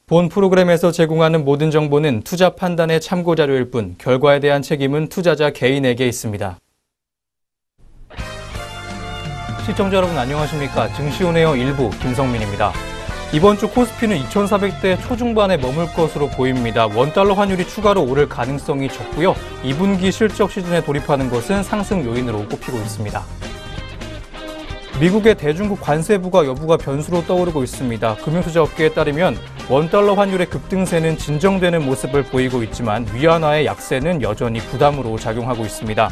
본 프로그램에서 제공하는 모든 정보는 투자 판단의 참고 자료일 뿐 결과에 대한 책임은 투자자 개인에게 있습니다. 시청자 여러분 안녕하십니까? 증시온에어 1부 김성민입니다. 이번 주 코스피는 2,400대 초중반에 머물 것으로 보입니다. 원달러 환율이 추가로 오를 가능성이 적고요. 2분기 실적 시즌에 돌입하는 것은 상승 요인으로 꼽히고 있습니다. 미국의 대중국 관세부과 여부가 변수로 떠오르고 있습니다. 금융투자업계에 따르면 원달러 환율의 급등세는 진정되는 모습을 보이고 있지만 위안화의 약세는 여전히 부담으로 작용하고 있습니다.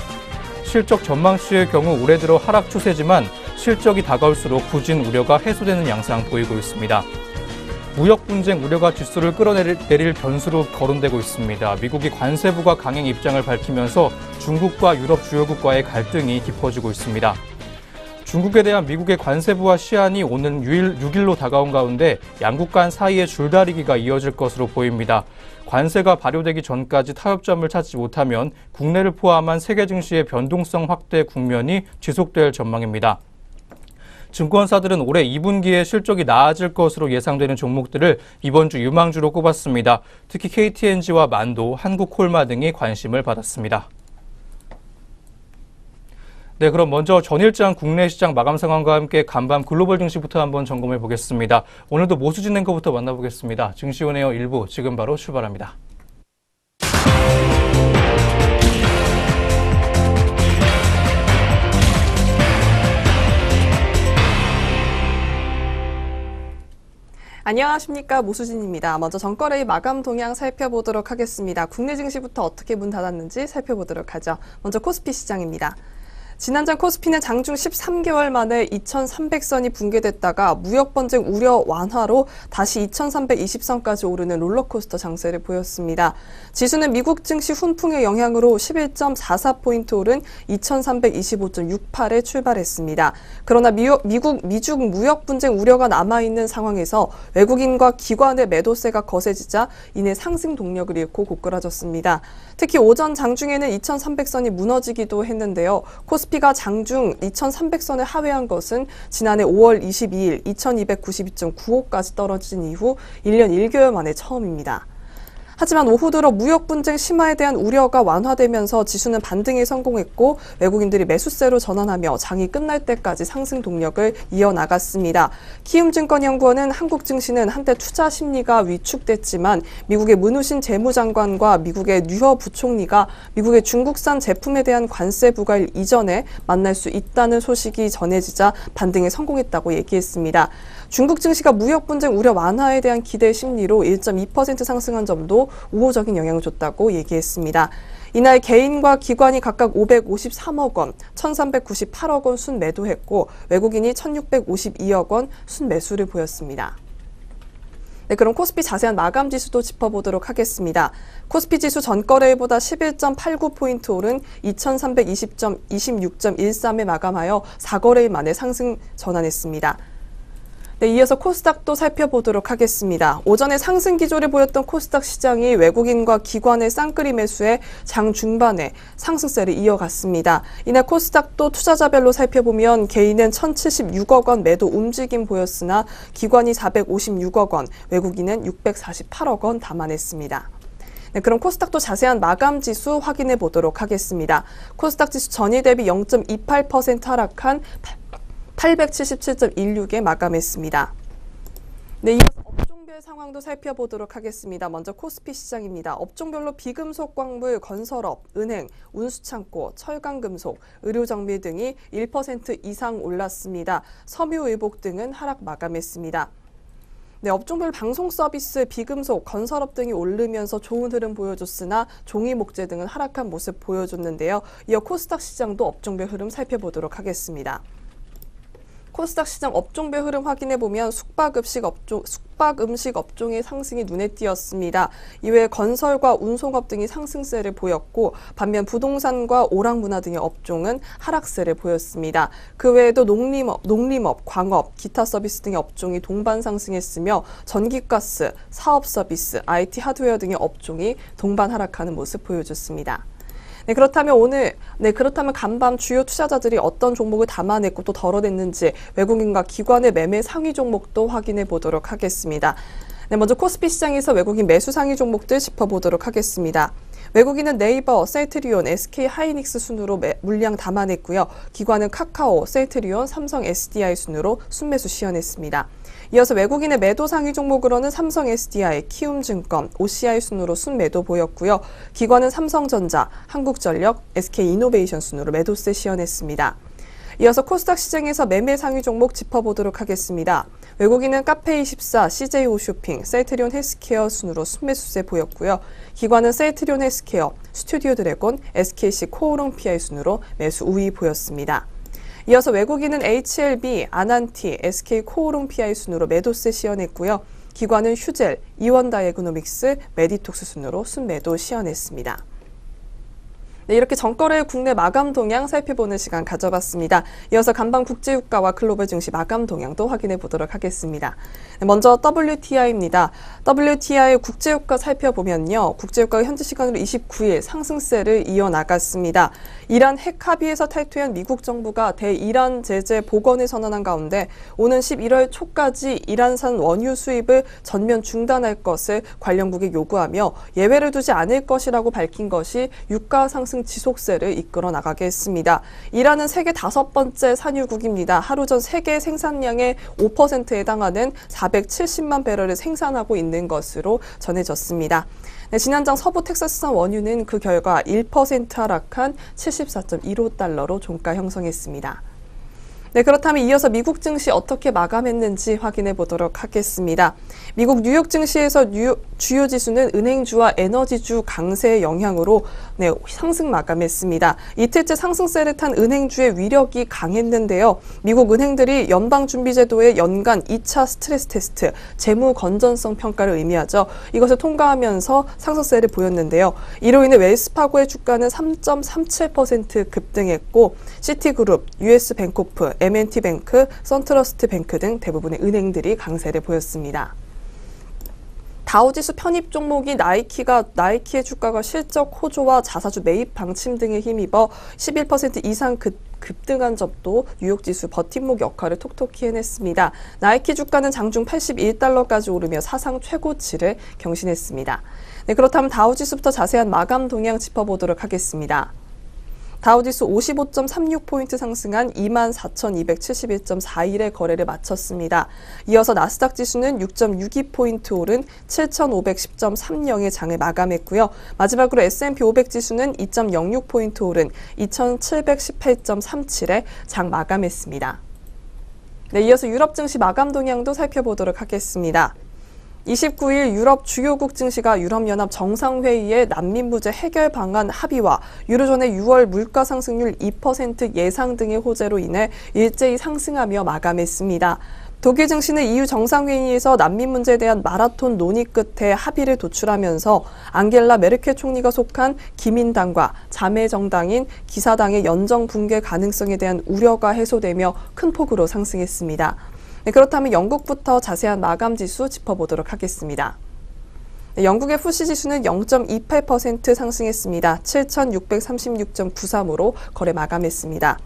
실적 전망치의 경우 올해 들어 하락 추세지만 실적이 다가올수록 부진 우려가 해소되는 양상 보이고 있습니다. 무역 분쟁 우려가 지수를 끌어내릴 변수로 거론되고 있습니다. 미국이 관세부가 강행 입장을 밝히면서 중국과 유럽 주요국과의 갈등이 깊어지고 있습니다. 중국에 대한 미국의 관세부와 시한이 오는 6일로 다가온 가운데 양국 간 사이의 줄다리기가 이어질 것으로 보입니다. 관세가 발효되기 전까지 타협점을 찾지 못하면 국내를 포함한 세계 증시의 변동성 확대 국면이 지속될 전망입니다. 증권사들은 올해 2분기에 실적이 나아질 것으로 예상되는 종목들을 이번 주 유망주로 꼽았습니다. 특히 KTNG와 만도, 한국콜마 등이 관심을 받았습니다. 네, 그럼 먼저 전일장 국내 시장 마감 상황과 함께 간밤 글로벌 증시부터 한번 점검해 보겠습니다. 오늘도 모수진 앵커부터 만나보겠습니다. 증시온에어 1부 지금 바로 출발합니다. 안녕하십니까, 모수진입니다. 먼저 전거래일 마감 동향 살펴보도록 하겠습니다. 국내 증시부터 어떻게 문 닫았는지 살펴보도록 하죠. 먼저 코스피 시장입니다. 지난장 코스피는 장중 13개월 만에 2,300선이 붕괴됐다가 무역 번쟁 우려 완화로 다시 2,320선까지 오르는 롤러코스터 장세를 보였습니다. 지수는 미국 증시 훈풍의 영향으로 11.44포인트 오른 2,325.68에 출발했습니다. 그러나 미중 무역 분쟁 우려가 남아있는 상황에서 외국인과 기관의 매도세가 거세지자 이내 상승 동력을 잃고 고꾸라졌습니다. 특히 오전 장중에는 2,300선이 무너지기도 했는데요. 코스피가 장중 2,300선을 하회한 것은 지난해 5월 22일 2,292.95까지 떨어진 이후 1년 1개월 만에 처음입니다. 하지만 오후 들어 무역 분쟁 심화에 대한 우려가 완화되면서 지수는 반등에 성공했고 외국인들이 매수세로 전환하며 장이 끝날 때까지 상승 동력을 이어나갔습니다. 키움증권연구원은 한국 증시는 한때 투자 심리가 위축됐지만 미국의 문우신 재무장관과 미국의 류허 부총리가 미국의 중국산 제품에 대한 관세 부과일 이전에 만날 수 있다는 소식이 전해지자 반등에 성공했다고 얘기했습니다. 중국 증시가 무역 분쟁 우려 완화에 대한 기대 심리로 1.2% 상승한 점도 우호적인 영향을 줬다고 얘기했습니다. 이날 개인과 기관이 각각 553억 원, 1,398억 원 순매도했고 외국인이 1,652억 원 순매수를 보였습니다. 네, 그럼 코스피 자세한 마감 지수도 짚어보도록 하겠습니다. 코스피 지수 전거래일보다 11.89포인트 오른 2,320.26.13에 마감하여 4거래일 만에 상승 전환했습니다. 네, 이어서 코스닥도 살펴보도록 하겠습니다. 오전에 상승 기조를 보였던 코스닥 시장이 외국인과 기관의 쌍끌이 매수에 장 중반에 상승세를 이어갔습니다. 이날 코스닥도 투자자별로 살펴보면 개인은 1,076억 원 매도 움직임 보였으나 기관이 456억 원, 외국인은 648억 원 담아냈습니다. 네, 그럼 코스닥도 자세한 마감 지수 확인해 보도록 하겠습니다. 코스닥 지수 전일 대비 0.28% 하락한 877.16에 마감했습니다. 네, 이어서 업종별 상황도 살펴보도록 하겠습니다. 먼저 코스피 시장입니다. 업종별로 비금속 광물, 건설업, 은행, 운수창고, 철강금속, 의료정밀 등이 1% 이상 올랐습니다. 섬유의복 등은 하락 마감했습니다. 네, 업종별 방송 서비스, 비금속, 건설업 등이 오르면서 좋은 흐름 보여줬으나 종이 목재 등은 하락한 모습 보여줬는데요. 이어 코스닥 시장도 업종별 흐름 살펴보도록 하겠습니다. 코스닥 시장 업종별 흐름 확인해 보면 숙박음식 업종의 상승이 눈에 띄었습니다. 이외에 건설과 운송업 등이 상승세를 보였고 반면 부동산과 오락문화 등의 업종은 하락세를 보였습니다. 그 외에도 농림업, 광업, 기타 서비스 등의 업종이 동반 상승했으며 전기가스, 사업 서비스, IT 하드웨어 등의 업종이 동반 하락하는 모습 보여줬습니다. 그렇다면 간밤 주요 투자자들이 어떤 종목을 담아냈고 또 덜어냈는지 외국인과 기관의 매매 상위 종목도 확인해 보도록 하겠습니다. 먼저 코스피 시장에서 외국인 매수 상위 종목들 짚어보도록 하겠습니다. 외국인은 네이버, 셀트리온, SK 하이닉스 순으로 물량 담아냈고요. 기관은 카카오, 셀트리온, 삼성 SDI 순으로 순매수 시연했습니다. 이어서 외국인의 매도 상위 종목으로는 삼성 SDI, 키움증권, OCI 순으로 순매도 보였고요. 기관은 삼성전자, 한국전력, SK이노베이션 순으로 매도세 시연했습니다. 이어서 코스닥 시장에서 매매 상위 종목 짚어보도록 하겠습니다. 외국인은 카페24, CJ홈쇼핑, 셀트리온 헬스케어 순으로 순매수세 보였고요. 기관은 셀트리온 헬스케어, 스튜디오 드래곤, SKC 코오롱 PI 순으로 매수 우위 보였습니다. 이어서 외국인은 HLB, 아난티, SK 코오롱 PI 순으로 매도세 시연했고요. 기관은 휴젤, 이원다이애그노믹스, 메디톡스 순으로 순매도 시연했습니다. 이렇게 전거래 국내 마감 동향 살펴보는 시간 가져봤습니다. 이어서 간밤 국제유가와 글로벌 증시 마감 동향도 확인해 보도록 하겠습니다. 먼저 WTI입니다. WTI 국제유가 살펴보면요. 국제유가가 현지 시간으로 29일 상승세를 이어나갔습니다. 이란 핵 합의에서 탈퇴한 미국 정부가 대이란 제재 복원을 선언한 가운데 오는 11월 초까지 이란산 원유 수입을 전면 중단할 것을 관련국에 요구하며 예외를 두지 않을 것이라고 밝힌 것이 유가 상승 지속세를 이끌어 나가게 했습니다. 이란은 세계 5번째 산유국입니다. 하루 전 세계 생산량의 5%에 해당하는 470만 배럴을 생산하고 있는 것으로 전해졌습니다. 지난장 서부 텍사스산 원유는 그 결과 1% 하락한 74.15달러로 종가 형성했습니다. 그렇다면 이어서 미국 증시 어떻게 마감했는지 확인해 보도록 하겠습니다. 미국 뉴욕 증시에서 주요 지수는 은행주와 에너지주 강세의 영향으로 상승 마감했습니다. 이틀째 상승세를 탄 은행주의 위력이 강했는데요. 미국 은행들이 연방준비제도의 연간 2차 스트레스 테스트, 재무 건전성 평가를 의미하죠. 이것을 통과하면서 상승세를 보였는데요. 이로 인해 웰스파고의 주가는 3.37% 급등했고 시티그룹, US뱅코프, M&T뱅크, 선트러스트뱅크 등 대부분의 은행들이 강세를 보였습니다. 다우지수 편입 종목이 나이키의 주가가 실적 호조와 자사주 매입 방침 등에 힘입어 11% 이상 급등한 점도 뉴욕지수 버팀목 역할을 톡톡히 해냈습니다. 나이키 주가는 장중 81달러까지 오르며 사상 최고치를 경신했습니다. 그렇다면 다우지수부터 자세한 마감 동향 짚어보도록 하겠습니다. 다우지수 55.36포인트 상승한 24,271.41의 거래를 마쳤습니다. 이어서 나스닥 지수는 6.62포인트 오른 7,510.30의 장을 마감했고요. 마지막으로 S&P 500 지수는 2.06포인트 오른 2,718.37의 장 마감했습니다. 이어서 유럽 증시 마감 동향도 살펴보도록 하겠습니다. 29일 유럽 주요국 증시가 유럽연합 정상회의의 난민 문제 해결 방안 합의와 유로존의 6월 물가 상승률 2% 예상 등의 호재로 인해 일제히 상승하며 마감했습니다. 독일 증시는 EU 정상회의에서 난민 문제에 대한 마라톤 논의 끝에 합의를 도출하면서 앙겔라 메르켈 총리가 속한 기민당과 자매 정당인 기사당의 연정 붕괴 가능성에 대한 우려가 해소되며 큰 폭으로 상승했습니다. 그렇다면 영국부터 자세한 마감 지수 짚어보도록 하겠습니다. 영국의 FTSE 지수는 0.28% 상승했습니다. 7,636.93으로 거래 마감했습니다.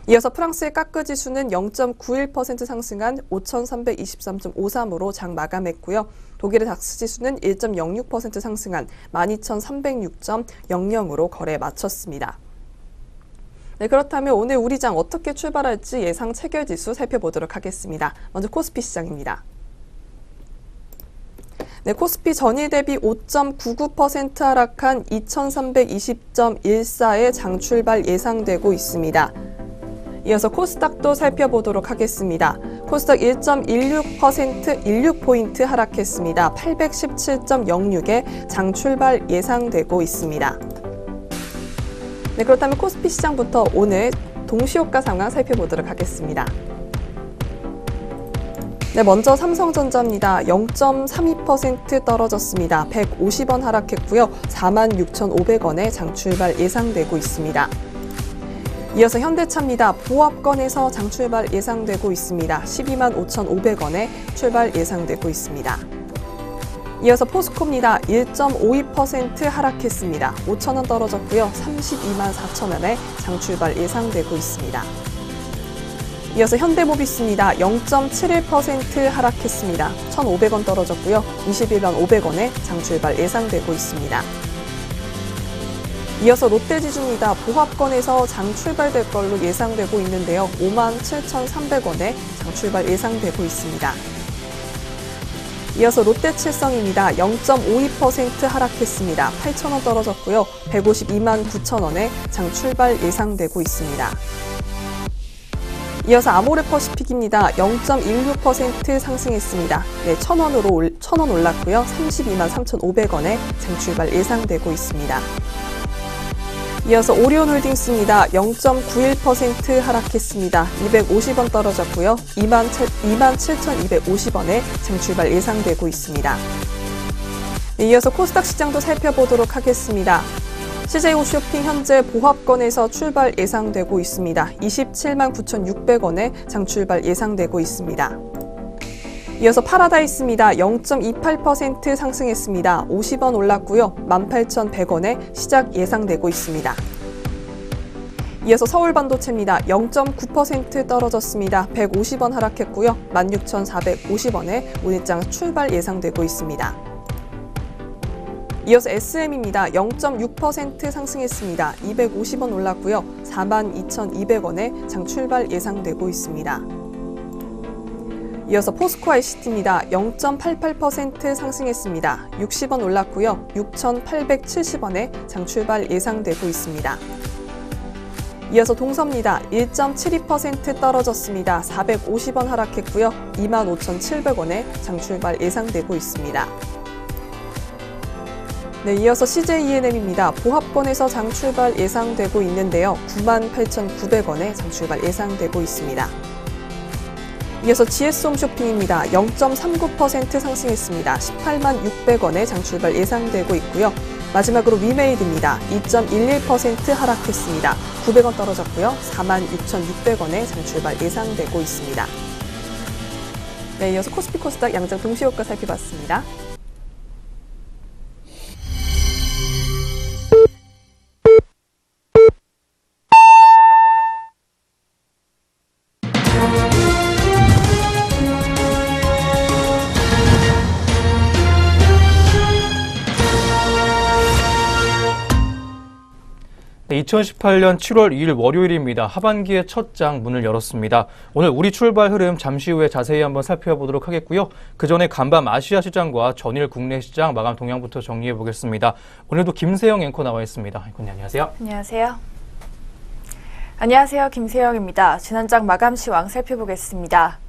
이어서 프랑스의 까크 지수는 0.91% 상승한 5,323.53으로 장 마감했고요. 독일의 닥스 지수는 1.06% 상승한 12,306.00으로 거래 마쳤습니다. 그렇다면 오늘 우리 장 어떻게 출발할지 예상 체결 지수 살펴보도록 하겠습니다. 먼저 코스피 시장입니다. 코스피 전일 대비 5.99% 하락한 2,320.14의 장 출발 예상되고 있습니다. 이어서 코스닥도 살펴보도록 하겠습니다. 코스닥 1.16% 하락했습니다. 817.06의 장 출발 예상되고 있습니다. 그렇다면 코스피 시장부터 오늘 동시효과 상황 살펴보도록 하겠습니다. 네, 먼저 삼성전자입니다. 0.32% 떨어졌습니다. 150원 하락했고요. 46,500원에 장 출발 예상되고 있습니다. 이어서 현대차입니다. 보합권에서 장 출발 예상되고 있습니다. 125,500원에 출발 예상되고 있습니다. 이어서 포스코입니다. 1.52% 하락했습니다. 5,000원 떨어졌고요. 324,000원에 장 출발 예상되고 있습니다. 이어서 현대모비스입니다. 0.71% 하락했습니다. 1,500원 떨어졌고요. 21만 500원에 장 출발 예상되고 있습니다. 이어서 롯데지주입니다. 보합권에서 장 출발될 걸로 예상되고 있는데요. 57,300원에 장 출발 예상되고 있습니다. 이어서 롯데칠성입니다. 0.52% 하락했습니다. 8,000원 떨어졌고요. 152만 9천원에 장 출발 예상되고 있습니다. 이어서 아모레퍼시픽입니다. 0.16% 상승했습니다. 네, 1,000원 올랐고요. 32만 3,500원에 장 출발 예상되고 있습니다. 이어서 오리온홀딩스입니다. 0.91% 하락했습니다. 250원 떨어졌고요. 27,250원에 장 출발 예상되고 있습니다. 네, 이어서 코스닥 시장도 살펴보도록 하겠습니다. CJ 홈쇼핑 현재 보합권에서 출발 예상되고 있습니다. 279,600원에 장 출발 예상되고 있습니다. 이어서 파라다이스입니다. 0.28% 상승했습니다. 50원 올랐고요. 18,100원에 시작 예상되고 있습니다. 이어서 서울반도체입니다. 0.9% 떨어졌습니다. 150원 하락했고요. 16,450원에 오늘장 출발 예상되고 있습니다. 이어서 SM입니다. 0.6% 상승했습니다. 250원 올랐고요. 42,200원에 장 출발 예상되고 있습니다. 이어서 포스코 ICT입니다. 0.88% 상승했습니다. 60원 올랐고요. 6,870원에 장 출발 예상되고 있습니다. 이어서 동서입니다. 1.72% 떨어졌습니다. 450원 하락했고요. 25,700원에 장 출발 예상되고 있습니다. 네, 이어서 CJ ENM입니다. 보합권에서 장 출발 예상되고 있는데요. 98,900원에 장 출발 예상되고 있습니다. 이어서 GS홈쇼핑입니다. 0.39% 상승했습니다. 186,600원에 장 출발 예상되고 있고요. 마지막으로 위메이드입니다. 2.11% 하락했습니다. 900원 떨어졌고요. 46,600원에 장 출발 예상되고 있습니다. 네, 이어서 코스피 코스닥 양장 동시효과 살펴봤습니다. 네, 2018년 7월 2일 월요일입니다. 하반기의 첫 장 문을 열었습니다. 오늘 우리 출발 흐름 잠시 후에 자세히 한번 살펴보도록 하겠고요. 그 전에 간밤 아시아 시장과 전일 국내 시장 마감 동향부터 정리해 보겠습니다. 오늘도 김세영 앵커 나와 있습니다. 앵커님 안녕하세요. 안녕하세요. 안녕하세요. 김세영입니다. 지난장 마감 시황 살펴보겠습니다.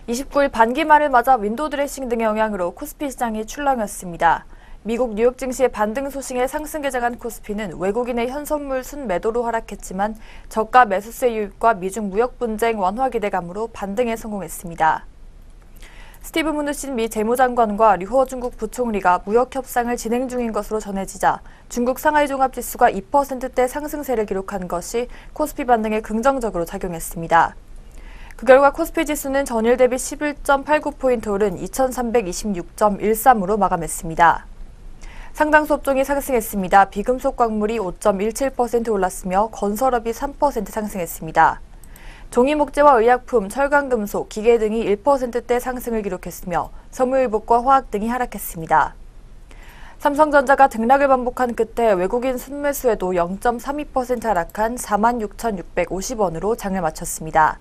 29일 반기말을 맞아 윈도우 드레싱 등의 영향으로 코스피 시장이 출렁였습니다. 미국 뉴욕 증시의 반등 소식에 상승 개장한 코스피는 외국인의 현선물 순매도로 하락했지만 저가 매수세 유입과 미중 무역 분쟁 완화 기대감으로 반등에 성공했습니다. 스티브 무누신 미 재무장관과 류호 중국 부총리가 무역 협상을 진행 중인 것으로 전해지자 중국 상하이 종합지수가 2%대 상승세를 기록한 것이 코스피 반등에 긍정적으로 작용했습니다. 그 결과 코스피 지수는 전일 대비 11.89포인트 오른 2326.13으로 마감했습니다. 상당수 업종이 상승했습니다. 비금속 광물이 5.17% 올랐으며 건설업이 3% 상승했습니다. 종이목재와 의약품, 철강금속, 기계 등이 1%대 상승을 기록했으며 섬유유복과 화학 등이 하락했습니다. 삼성전자가 등락을 반복한 끝에 외국인 순매수에도 0.32% 하락한 46,650원으로 장을 마쳤습니다.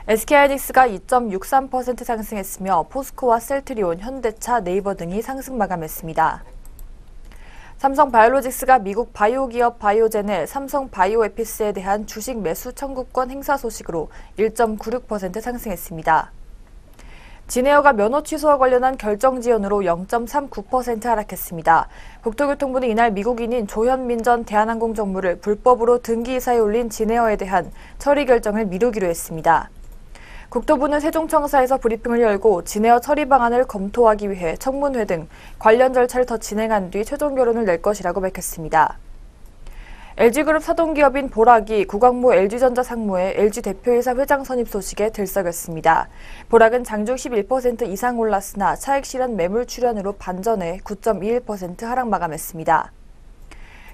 SK하이닉스가 2.63% 상승했으며 포스코와 셀트리온, 현대차, 네이버 등이 상승 마감했습니다. 삼성바이오로직스가 미국 바이오 기업 바이오젠의 삼성바이오에피스에 대한 주식 매수 청구권 행사 소식으로 1.96% 상승했습니다. 진에어가 면허 취소와 관련한 결정 지연으로 0.39% 하락했습니다. 국토교통부는 이날 미국인인 조현민 전 대한항공 정무를 불법으로 등기이사에 올린 진에어에 대한 처리 결정을 미루기로 했습니다. 국토부는 세종청사에서 브리핑을 열고 진에어 처리 방안을 검토하기 위해 청문회 등 관련 절차를 더 진행한 뒤 최종 결론을 낼 것이라고 밝혔습니다. LG그룹 사동기업인 보락이 구광모 LG전자 상무의 LG 대표이사 회장 선임 소식에 들썩였습니다. 보락은 장중 11% 이상 올랐으나 차익 실현 매물 출현으로 반전해 9.21% 하락 마감했습니다.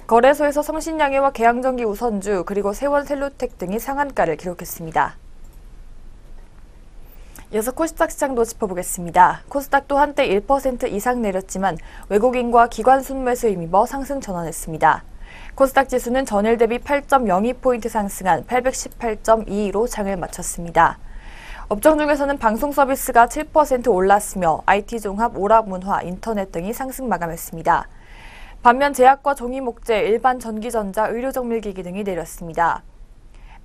거래소에서 성신양해와 계양전기 우선주 그리고 세원셀루텍 등이 상한가를 기록했습니다. 이어서 코스닥 시장도 짚어보겠습니다. 코스닥도 한때 1% 이상 내렸지만 외국인과 기관 순매수에 힘입어 상승 전환했습니다. 코스닥 지수는 전일 대비 8.02포인트 상승한 818.22로 장을 마쳤습니다. 업종 중에서는 방송 서비스가 7% 올랐으며 IT 종합, 오락 문화, 인터넷 등이 상승 마감했습니다. 반면 제약과 종이목재, 일반 전기전자, 의료정밀기기 등이 내렸습니다.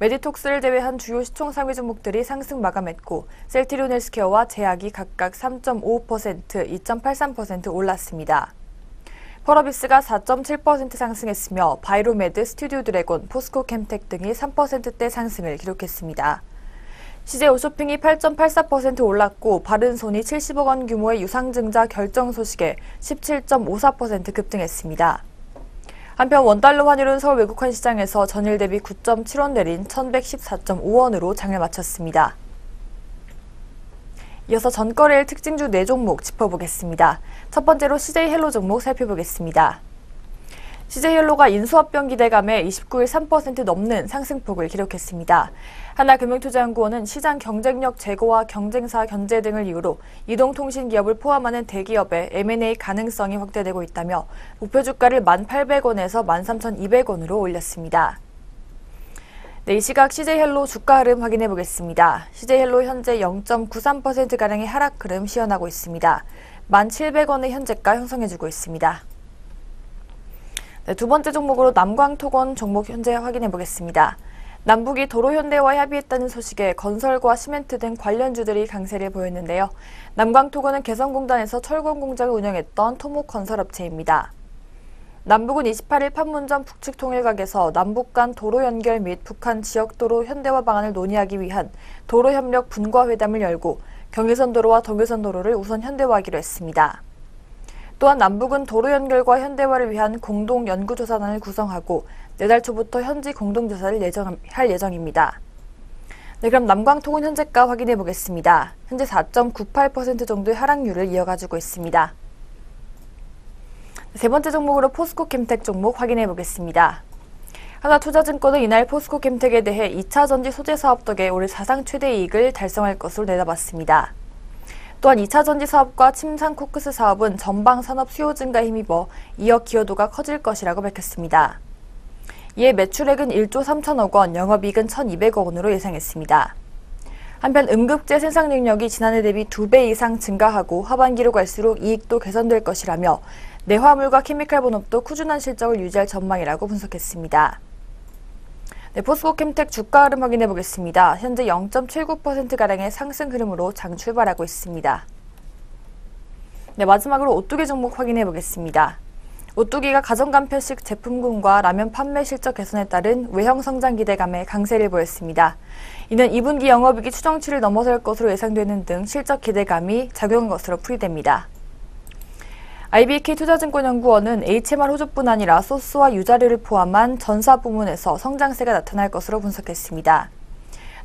메디톡스를 제외한 주요 시총 상위 종목들이 상승 마감했고 셀트리온 헬스케어와 제약이 각각 3.55%, 2.83% 올랐습니다. 펄어비스가 4.7% 상승했으며 바이로메드, 스튜디오 드래곤, 포스코 캠텍 등이 3%대 상승을 기록했습니다. CJ 홈쇼핑이 8.84% 올랐고 바른손이 70억 원 규모의 유상증자 결정 소식에 17.54% 급등했습니다. 한편 원달러 환율은 서울 외국환 시장에서 전일 대비 9.7원 내린 1114.5원으로 장을 마쳤습니다. 이어서 전거래일 특징주 4종목 짚어보겠습니다. 첫 번째로 CJ헬로 종목 살펴보겠습니다. CJ헬로가 인수합병 기대감에 29일 3% 넘는 상승폭을 기록했습니다. 하나금융투자연구원은 시장 경쟁력 제고와 경쟁사 견제 등을 이유로 이동통신 기업을 포함하는 대기업의 M&A 가능성이 확대되고 있다며 목표 주가를 1,800원에서 13,200원으로 올렸습니다. 네, 이 시각 CJ헬로 주가 흐름 확인해 보겠습니다. CJ헬로 현재 0.93%가량의 하락 흐름 시현하고 있습니다. 1,700원의 현재가 형성해주고 있습니다. 네, 두 번째 종목으로 남광토건 종목 현재 확인해 보겠습니다. 남북이 도로현대와 협의했다는 소식에 건설과 시멘트 등 관련주들이 강세를 보였는데요. 남광토건은 개성공단에서 철공 공장을 운영했던 토목건설업체입니다. 남북은 28일 판문점 북측 통일각에서 남북 간 도로 연결 및 북한 지역도로 현대화 방안을 논의하기 위한 도로협력 분과회담을 열고 경의선 도로와 동해선 도로를 우선 현대화하기로 했습니다. 또한 남북은 도로 연결과 현대화를 위한 공동 연구조사단을 구성하고 내달 초부터 현지 공동조사를 할 예정입니다. 네, 그럼 남광통은 현재가 확인해 보겠습니다. 현재 4.98% 정도의 하락률을 이어가지고 있습니다. 세 번째 종목으로 포스코 캠텍 종목 확인해 보겠습니다. 하나투자증권은 이날 포스코 캠텍에 대해 2차 전지 소재 사업 덕에 올해 사상 최대 이익을 달성할 것으로 내다봤습니다. 또한 2차 전지 사업과 침상 코크스 사업은 전방 산업 수요 증가에 힘입어 이어 기여도가 커질 것이라고 밝혔습니다. 이에 매출액은 1조 3천억 원, 영업이익은 1,200억 원으로 예상했습니다. 한편 음극재 생산 능력이 지난해 대비 2배 이상 증가하고 하반기로 갈수록 이익도 개선될 것이라며 내화물과 케미칼 본업도 꾸준한 실적을 유지할 전망이라고 분석했습니다. 네, 포스코 캠텍 주가 흐름 확인해 보겠습니다. 현재 0.79%가량의 상승 흐름으로 장 출발하고 있습니다. 네, 마지막으로 오뚜기 종목 확인해 보겠습니다. 오뚜기가 가정간편식 제품군과 라면 판매 실적 개선에 따른 외형 성장 기대감에 강세를 보였습니다. 이는 2분기 영업이익이 추정치를 넘어설 것으로 예상되는 등 실적 기대감이 작용한 것으로 풀이됩니다. IBK 투자증권연구원은 HMR 호주뿐 아니라 소스와 유자료를 포함한 전사 부문에서 성장세가 나타날 것으로 분석했습니다.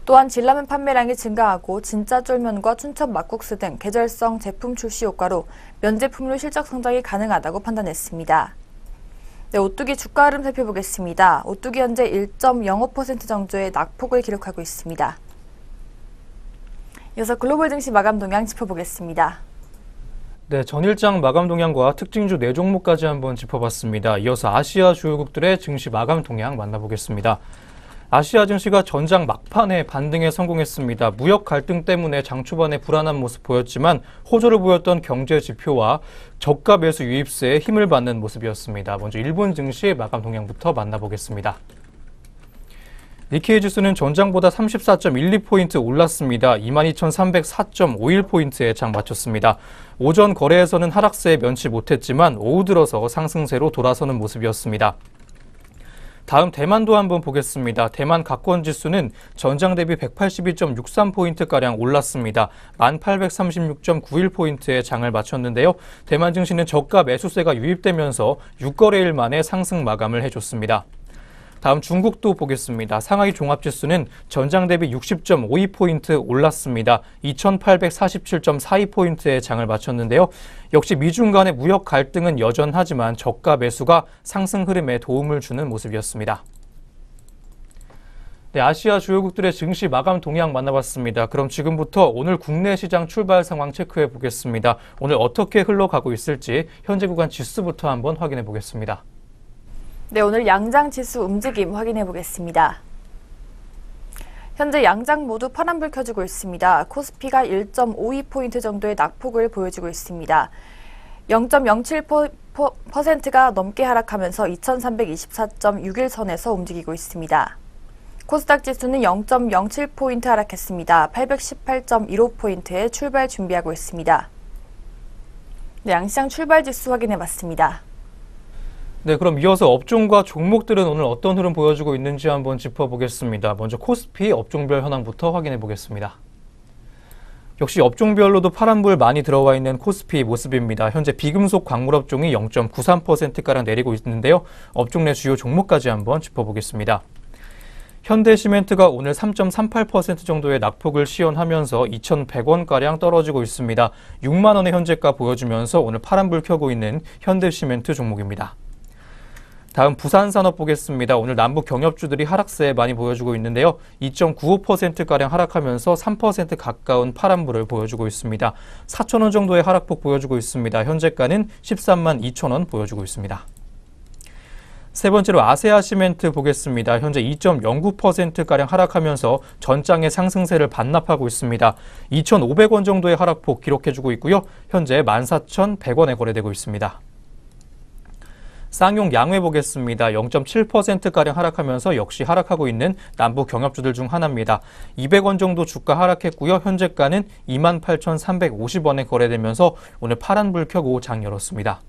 또한 진라면 판매량이 증가하고 진짜 쫄면과 춘천 막국수 등 계절성 제품 출시 효과로 면제품류 실적 성장이 가능하다고 판단했습니다. 네, 오뚜기 주가 흐름 살펴보겠습니다. 오뚜기 현재 1.05% 정도의 낙폭을 기록하고 있습니다. 이어서 글로벌 증시 마감 동향 짚어보겠습니다. 네, 전일장 마감 동향과 특징주 4종목까지 한번 짚어봤습니다. 이어서 아시아 주요국들의 증시 마감 동향 만나보겠습니다. 아시아 증시가 전장 막판에 반등에 성공했습니다. 무역 갈등 때문에 장 초반에 불안한 모습 보였지만 호조를 보였던 경제 지표와 저가 매수 유입세에 힘을 받는 모습이었습니다. 먼저 일본 증시 마감 동향부터 만나보겠습니다. 니케이 지수는 전장보다 34.12포인트 올랐습니다. 22,304.51포인트에 장 마쳤습니다. 오전 거래에서는 하락세에 면치 못했지만 오후 들어서 상승세로 돌아서는 모습이었습니다. 다음 대만도 한번 보겠습니다. 대만 각권 지수는 전장 대비 182.63포인트가량 올랐습니다. 1836.91포인트의 장을 마쳤는데요. 대만 증시는 저가 매수세가 유입되면서 6거래일 만에 상승 마감을 해줬습니다. 다음 중국도 보겠습니다. 상하이 종합지수는 전장 대비 60.52포인트 올랐습니다. 2847.42포인트의 장을 마쳤는데요. 역시 미중 간의 무역 갈등은 여전하지만 저가 매수가 상승 흐름에 도움을 주는 모습이었습니다. 네, 아시아 주요국들의 증시 마감 동향 만나봤습니다. 그럼 지금부터 오늘 국내 시장 출발 상황 체크해 보겠습니다. 오늘 어떻게 흘러가고 있을지 현재 구간 지수부터 한번 확인해 보겠습니다. 네, 오늘 양장 지수 움직임 확인해 보겠습니다. 현재 양장 모두 파란불 켜지고 있습니다. 코스피가 1.52포인트 정도의 낙폭을 보여주고 있습니다. 0.07%가 넘게 하락하면서 2324.61선에서 움직이고 있습니다. 코스닥 지수는 0.07포인트 하락했습니다. 818.15포인트에 출발 준비하고 있습니다. 네, 양시장 출발 지수 확인해 봤습니다. 네, 그럼 이어서 업종과 종목들은 오늘 어떤 흐름 보여주고 있는지 한번 짚어보겠습니다. 먼저 코스피 업종별 현황부터 확인해 보겠습니다. 역시 업종별로도 파란불 많이 들어와 있는 코스피 모습입니다. 현재 비금속 광물업종이 0.93%가량 내리고 있는데요. 업종 내 주요 종목까지 한번 짚어보겠습니다. 현대시멘트가 오늘 3.38% 정도의 낙폭을 시현하면서 2,100원가량 떨어지고 있습니다. 6만 원의 현재가 보여주면서 오늘 파란불 켜고 있는 현대시멘트 종목입니다. 다음 부산산업 보겠습니다. 오늘 남북 경협주들이 하락세 많이 보여주고 있는데요. 2.95%가량 하락하면서 3% 가까운 파란불을 보여주고 있습니다. 4,000원 정도의 하락폭 보여주고 있습니다. 현재가는 13만 2천원 보여주고 있습니다. 세 번째로 아세아시멘트 보겠습니다. 현재 2.09%가량 하락하면서 전장의 상승세를 반납하고 있습니다. 2,500원 정도의 하락폭 기록해주고 있고요. 현재 14,100원에 거래되고 있습니다. 쌍용 양회 보겠습니다. 0.7%가량 하락하면서 역시 하락하고 있는 남북 경협주들 중 하나입니다. 200원 정도 주가 하락했고요. 현재가는 28,350원에 거래되면서 오늘 파란불 켜고 장 열었습니다.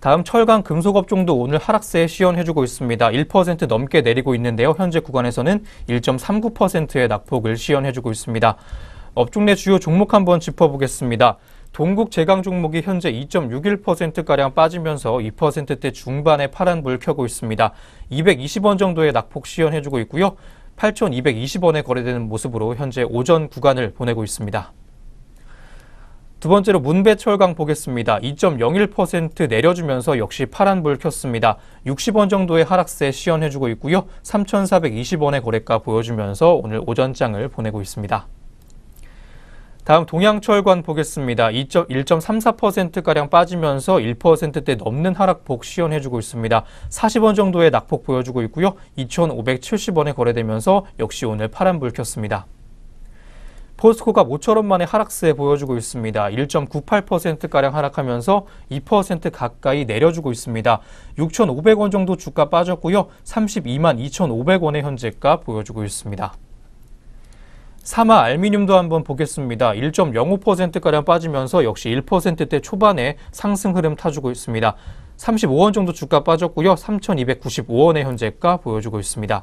다음 철강 금속업종도 오늘 하락세 시연해주고 있습니다. 1% 넘게 내리고 있는데요. 현재 구간에서는 1.39%의 낙폭을 시연해주고 있습니다. 업종 내 주요 종목 한번 짚어보겠습니다. 동국 제강 종목이 현재 2.61%가량 빠지면서 2%대 중반에 파란불 켜고 있습니다. 220원 정도의 낙폭 시연해주고 있고요. 8,220원에 거래되는 모습으로 현재 오전 구간을 보내고 있습니다. 두 번째로 문배철강 보겠습니다. 2.01% 내려주면서 역시 파란불 켰습니다. 60원 정도의 하락세 시연해주고 있고요. 3,420원의 거래가 보여주면서 오늘 오전장을 보내고 있습니다. 다음 동양철관 보겠습니다. 1.34%가량 빠지면서 1%대 넘는 하락폭 시연해주고 있습니다. 40원 정도의 낙폭 보여주고 있고요. 2,570원에 거래되면서 역시 오늘 파란불 켰습니다. 포스코가 모처럼 만에 하락세 보여주고 있습니다. 1.98%가량 하락하면서 2% 가까이 내려주고 있습니다. 6,500원 정도 주가 빠졌고요. 32만 2,500원의 현재가 보여주고 있습니다. 사마 알미늄도 한번 보겠습니다. 1.05%가량 빠지면서 역시 1%대 초반에 상승 흐름 타주고 있습니다. 35원 정도 주가 빠졌고요. 3,295원의 현재가 보여주고 있습니다.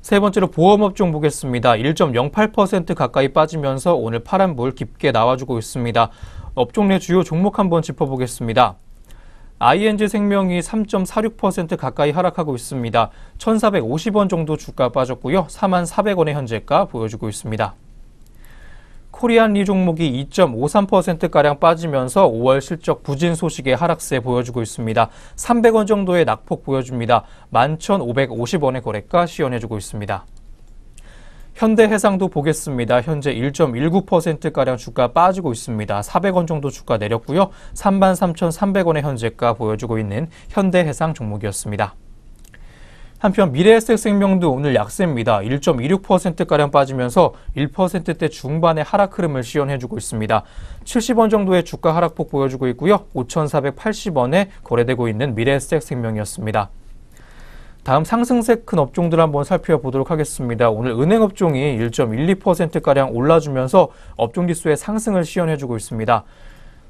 세 번째로 보험업종 보겠습니다. 1.08% 가까이 빠지면서 오늘 파란불 깊게 나와주고 있습니다. 업종 내 주요 종목 한번 짚어보겠습니다. ING생명이 3.46% 가까이 하락하고 있습니다. 1,450원 정도 주가 빠졌고요. 44,000원의 현재가 보여주고 있습니다. 코리안리 종목이 2.53%가량 빠지면서 5월 실적 부진 소식에 하락세 보여주고 있습니다. 300원 정도의 낙폭 보여줍니다. 11,550원의 거래가 시연해주고 있습니다. 현대해상도 보겠습니다. 현재 1.19%가량 주가 빠지고 있습니다. 400원 정도 주가 내렸고요. 33,300원의 현재가 보여주고 있는 현대해상 종목이었습니다. 한편 미래에셋생명도 오늘 약세입니다. 1.26%가량 빠지면서 1%대 중반의 하락 흐름을 시연해주고 있습니다. 70원 정도의 주가 하락폭 보여주고 있고요. 5,480원에 거래되고 있는 미래에셋생명이었습니다. 다음 상승세 큰 업종들 한번 살펴보도록 하겠습니다. 오늘 은행업종이 1.12%가량 올라주면서 업종지수의 상승을 시연해주고 있습니다.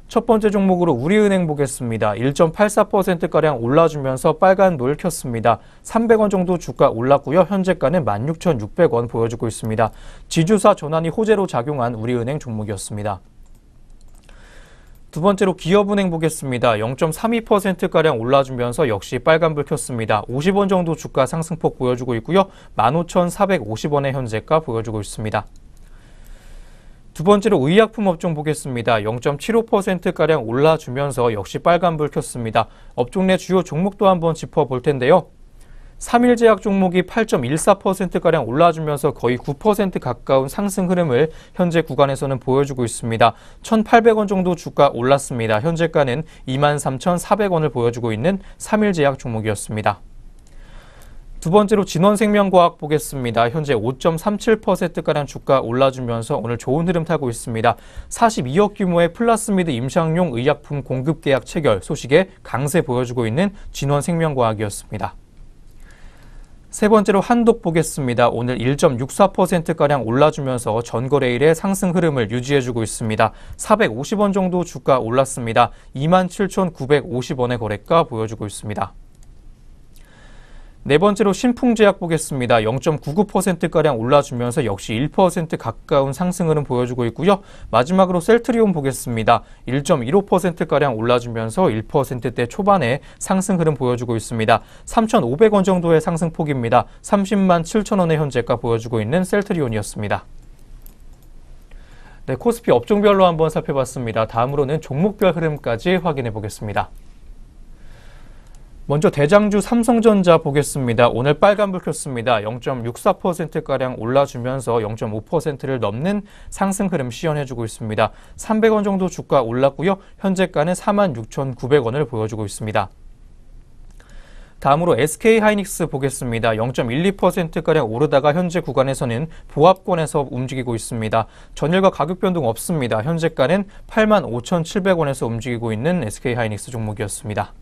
첫 번째 종목으로 우리은행 보겠습니다. 1.84%가량 올라주면서 빨간불 켰습니다. 300원 정도 주가 올랐고요. 현재가는 16,600원 보여주고 있습니다. 지주사 전환이 호재로 작용한 우리은행 종목이었습니다. 두 번째로 기업은행 보겠습니다. 0.32%가량 올라주면서 역시 빨간불 켰습니다. 50원 정도 주가 상승폭 보여주고 있고요. 15,450원의 현재가 보여주고 있습니다. 두 번째로 의약품 업종 보겠습니다. 0.75%가량 올라주면서 역시 빨간불 켰습니다. 업종 내 주요 종목도 한번 짚어볼 텐데요. 3일제약 종목이 8.14%가량 올라주면서 거의 9% 가까운 상승 흐름을 현재 구간에서는 보여주고 있습니다. 1,800원 정도 주가 올랐습니다. 현재가는 23,400원을 보여주고 있는 3일제약 종목이었습니다. 두 번째로 진원생명과학 보겠습니다. 현재 5.37%가량 주가 올라주면서 오늘 좋은 흐름 타고 있습니다. 42억 규모의 플라스미드 임상용 의약품 공급 계약 체결 소식에 강세 보여주고 있는 진원생명과학이었습니다. 세 번째로 한독 보겠습니다. 오늘 1.64%가량 올라주면서 전거래일의 상승 흐름을 유지해주고 있습니다. 450원 정도 주가 올랐습니다. 27,950원의 거래가 보여주고 있습니다. 네 번째로 신풍제약 보겠습니다. 0.99%가량 올라주면서 역시 1% 가까운 상승 흐름 보여주고 있고요. 마지막으로 셀트리온 보겠습니다. 1.15%가량 올라주면서 1%대 초반의 상승 흐름 보여주고 있습니다. 3,500원 정도의 상승폭입니다. 30만 7천원의 현재가 보여주고 있는 셀트리온이었습니다. 네, 코스피 업종별로 한번 살펴봤습니다. 다음으로는 종목별 흐름까지 확인해 보겠습니다. 먼저 대장주 삼성전자 보겠습니다. 오늘 빨간불 켰습니다. 0.64%가량 올라주면서 0.5%를 넘는 상승 흐름 시연해주고 있습니다. 300원 정도 주가 올랐고요. 현재가는 46,900원을 보여주고 있습니다. 다음으로 SK하이닉스 보겠습니다. 0.12%가량 오르다가 현재 구간에서는 보합권에서 움직이고 있습니다. 전일과 가격 변동 없습니다. 현재가는 85,700원에서 움직이고 있는 SK하이닉스 종목이었습니다.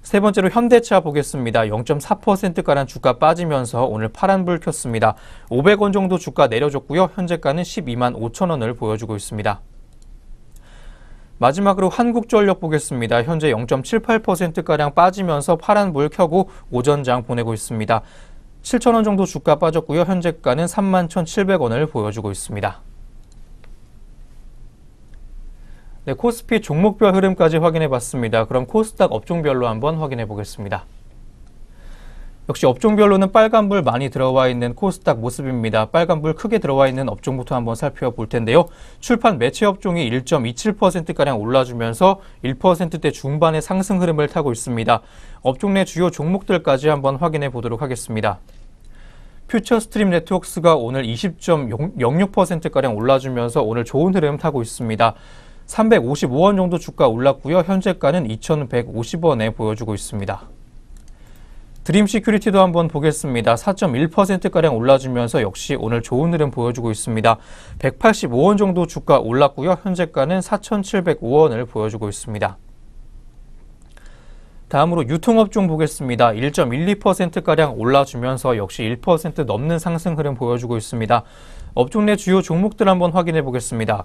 세 번째로 현대차 보겠습니다. 0.4%가량 주가 빠지면서 오늘 파란불 켰습니다. 500원 정도 주가 내려줬고요. 현재가는 12만 5천원을 보여주고 있습니다. 마지막으로 한국전력 보겠습니다. 현재 0.78%가량 빠지면서 파란불 켜고 오전장 보내고 있습니다. 7천원 정도 주가 빠졌고요. 현재가는 31,700원을 보여주고 있습니다. 네, 코스피 종목별 흐름까지 확인해 봤습니다. 그럼 코스닥 업종별로 한번 확인해 보겠습니다. 역시 업종별로는 빨간불 많이 들어와 있는 코스닥 모습입니다. 빨간불 크게 들어와 있는 업종부터 한번 살펴볼 텐데요. 출판 매체 업종이 1.27%가량 올라주면서 1%대 중반의 상승 흐름을 타고 있습니다. 업종 내 주요 종목들까지 한번 확인해 보도록 하겠습니다. 퓨처스트림 네트워크스가 오늘 20.06%가량 올라주면서 오늘 좋은 흐름 타고 있습니다. 355원 정도 주가 올랐고요. 현재가는 2,150원에 보여주고 있습니다. 드림시큐리티도 한번 보겠습니다. 4.1%가량 올라주면서 역시 오늘 좋은 흐름 보여주고 있습니다. 185원 정도 주가 올랐고요. 현재가는 4,705원을 보여주고 있습니다. 다음으로 유통업종 보겠습니다. 1.12%가량 올라주면서 역시 1% 넘는 상승 흐름 보여주고 있습니다. 업종 내 주요 종목들 한번 확인해 보겠습니다.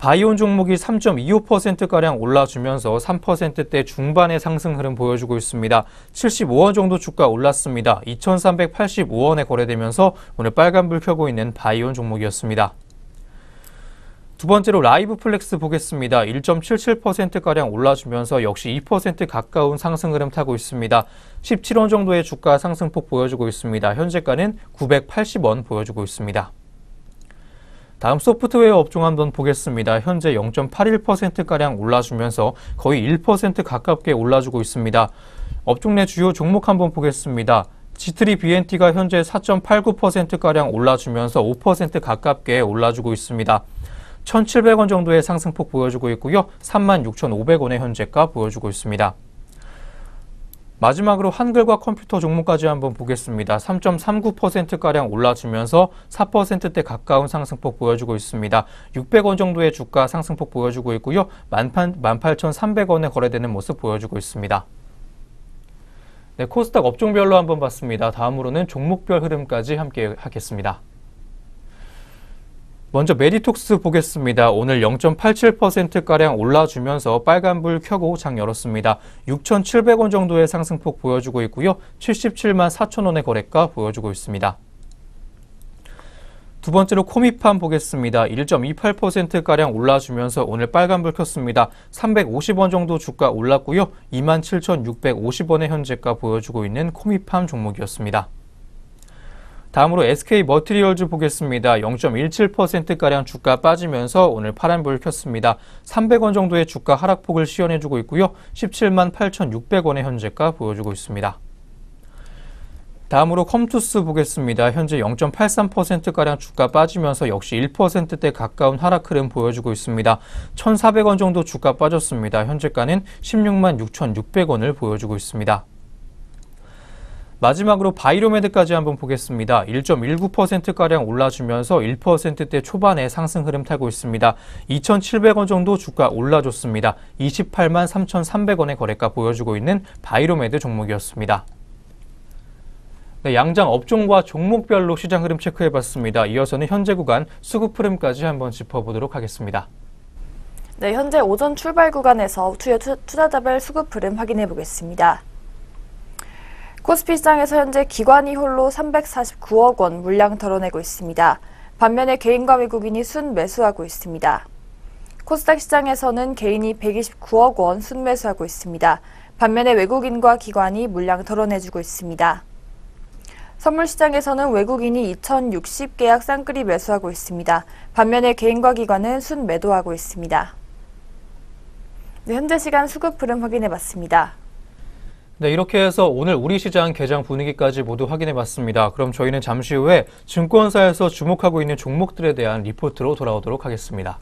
바이온 종목이 3.25%가량 올라주면서 3%대 중반의 상승 흐름 보여주고 있습니다. 75원 정도 주가 올랐습니다. 2,385원에 거래되면서 오늘 빨간불 켜고 있는 바이온 종목이었습니다. 두 번째로 라이브플렉스 보겠습니다. 1.77%가량 올라주면서 역시 2% 가까운 상승 흐름 타고 있습니다. 17원 정도의 주가 상승폭 보여주고 있습니다. 현재가는 980원 보여주고 있습니다. 다음 소프트웨어 업종 한번 보겠습니다. 현재 0.81%가량 올라주면서 거의 1% 가깝게 올라주고 있습니다. 업종 내 주요 종목 한번 보겠습니다. G3BNT가 현재 4.89%가량 올라주면서 5% 가깝게 올라주고 있습니다. 1,700원 정도의 상승폭 보여주고 있고요. 36,500원의 현재가 보여주고 있습니다. 마지막으로 한글과 컴퓨터 종목까지 한번 보겠습니다. 3.39%가량 올라주면서 4%대 가까운 상승폭 보여주고 있습니다. 600원 정도의 주가 상승폭 보여주고 있고요. 18,300원에 거래되는 모습 보여주고 있습니다. 네, 코스닥 업종별로 한번 봤습니다. 다음으로는 종목별 흐름까지 함께 하겠습니다. 먼저 메디톡스 보겠습니다. 오늘 0.87%가량 올라주면서 빨간불 켜고 장 열었습니다. 6,700원 정도의 상승폭 보여주고 있고요. 77만 4천원의 거래가 보여주고 있습니다. 두 번째로 코미팜 보겠습니다. 1.28%가량 올라주면서 오늘 빨간불 켰습니다. 350원 정도 주가 올랐고요. 27,650원의 현재가 보여주고 있는 코미팜 종목이었습니다. 다음으로 SK머티리얼즈 보겠습니다. 0.17%가량 주가 빠지면서 오늘 파란불 켰습니다. 300원 정도의 주가 하락폭을 시연해주고 있고요. 17만 8,600원의 현재가 보여주고 있습니다. 다음으로 컴투스 보겠습니다. 현재 0.83%가량 주가 빠지면서 역시 1%대 가까운 하락 흐름 보여주고 있습니다. 1,400원 정도 주가 빠졌습니다. 현재가는 16만 6,600원을 보여주고 있습니다. 마지막으로 바이로메드까지 한번 보겠습니다. 1.19%가량 올라주면서 1%대 초반에 상승 흐름 타고 있습니다. 2,700원 정도 주가 올라줬습니다. 28만 3,300원의 거래가 보여주고 있는 바이로메드 종목이었습니다. 네, 양장 업종과 종목별로 시장 흐름 체크해봤습니다. 이어서는 현재 구간 수급 흐름까지 한번 짚어보도록 하겠습니다. 네, 현재 오전 출발 구간에서 주요 투자자별 수급 흐름 확인해 보겠습니다. 코스피 시장에서 현재 기관이 홀로 349억 원 물량 덜어내고 있습니다. 반면에 개인과 외국인이 순매수하고 있습니다. 코스닥 시장에서는 개인이 129억 원 순매수하고 있습니다. 반면에 외국인과 기관이 물량 덜어내주고 있습니다. 선물 시장에서는 외국인이 2,060계약 쌍끌이 매수하고 있습니다. 반면에 개인과 기관은 순매도하고 있습니다. 네, 현재 시간 수급 흐름 확인해 봤습니다. 네, 이렇게 해서 오늘 우리 시장 개장 분위기까지 모두 확인해 봤습니다. 그럼 저희는 잠시 후에 증권사에서 주목하고 있는 종목들에 대한 리포트로 돌아오도록 하겠습니다.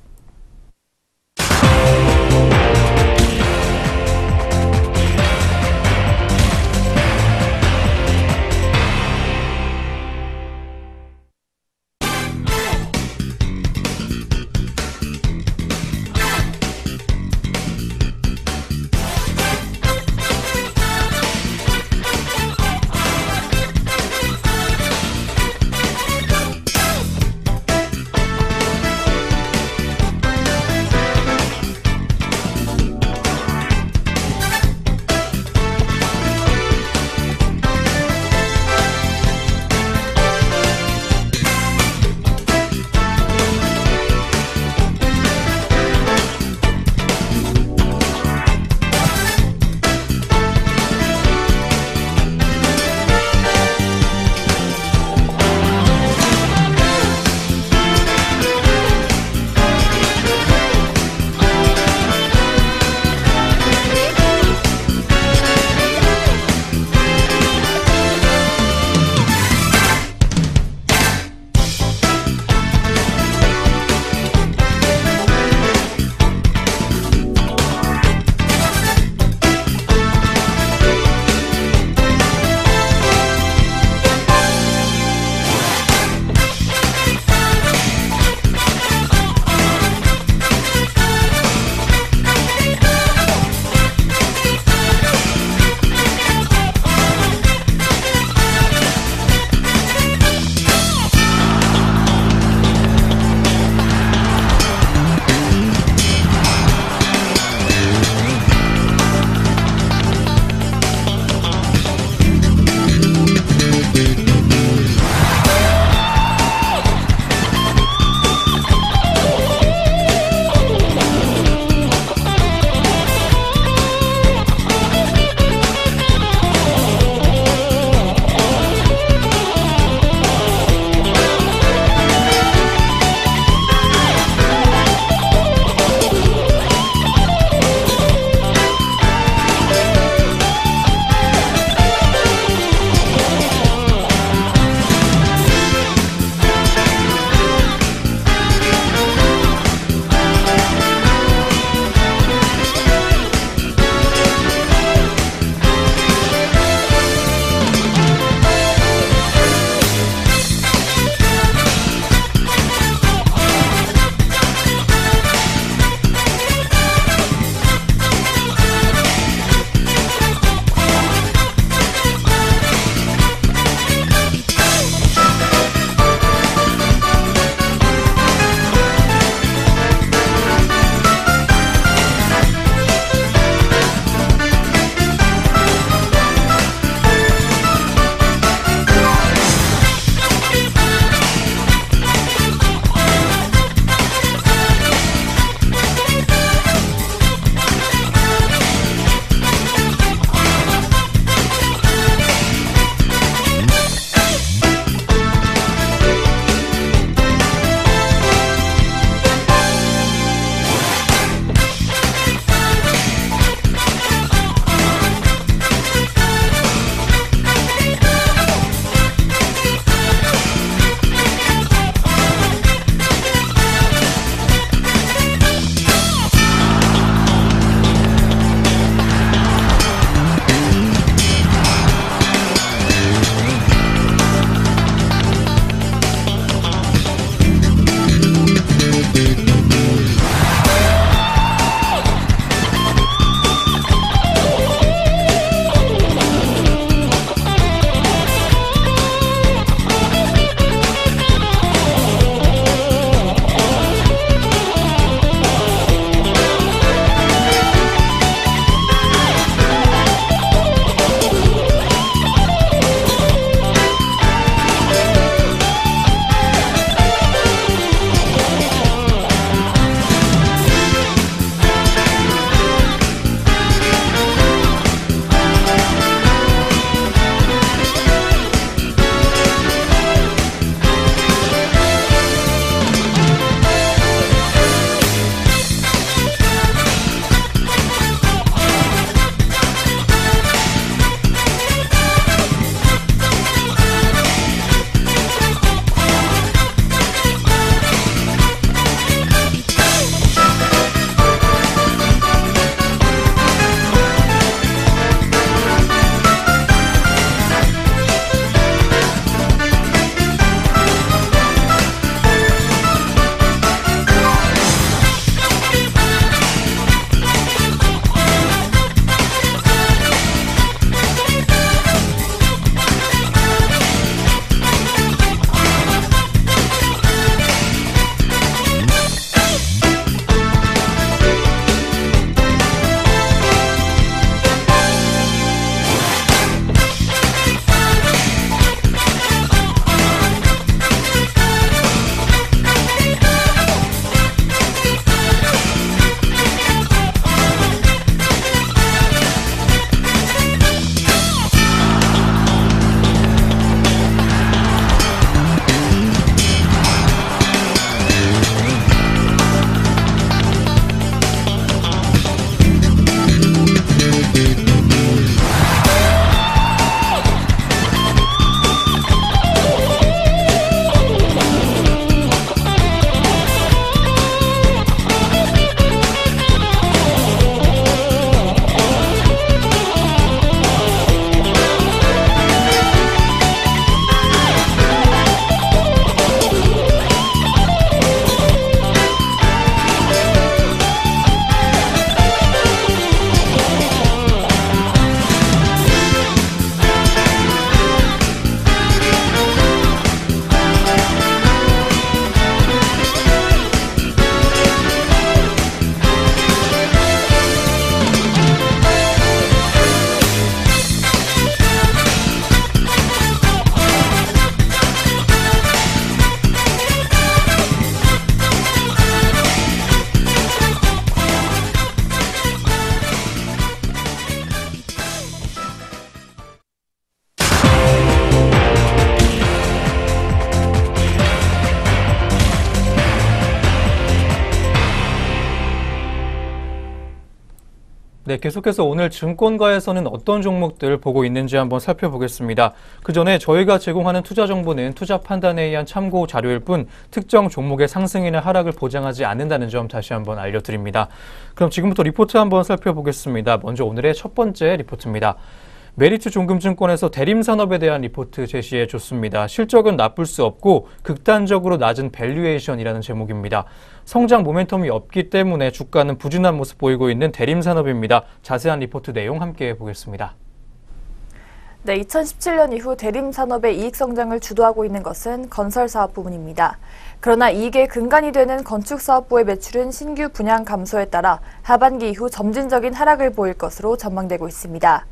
네, 계속해서 오늘 증권가에서는 어떤 종목들 보고 있는지 한번 살펴보겠습니다. 그 전에 저희가 제공하는 투자 정보는 투자 판단에 의한 참고 자료일 뿐 특정 종목의 상승이나 하락을 보장하지 않는다는 점 다시 한번 알려드립니다. 그럼 지금부터 리포트 한번 살펴보겠습니다. 먼저 오늘의 첫 번째 리포트입니다. 메리츠 종금증권에서 대림산업에 대한 리포트 제시해 줬습니다. 실적은 나쁠 수 없고 극단적으로 낮은 밸류에이션이라는 제목입니다. 성장 모멘텀이 없기 때문에 주가는 부진한 모습 보이고 있는 대림산업입니다. 자세한 리포트 내용 함께 보겠습니다. 네, 2017년 이후 대림산업의 이익 성장을 주도하고 있는 것은 건설사업 부문입니다. 그러나 이익의 근간이 되는 건축사업부의 매출은 신규 분양 감소에 따라 하반기 이후 점진적인 하락을 보일 것으로 전망되고 있습니다.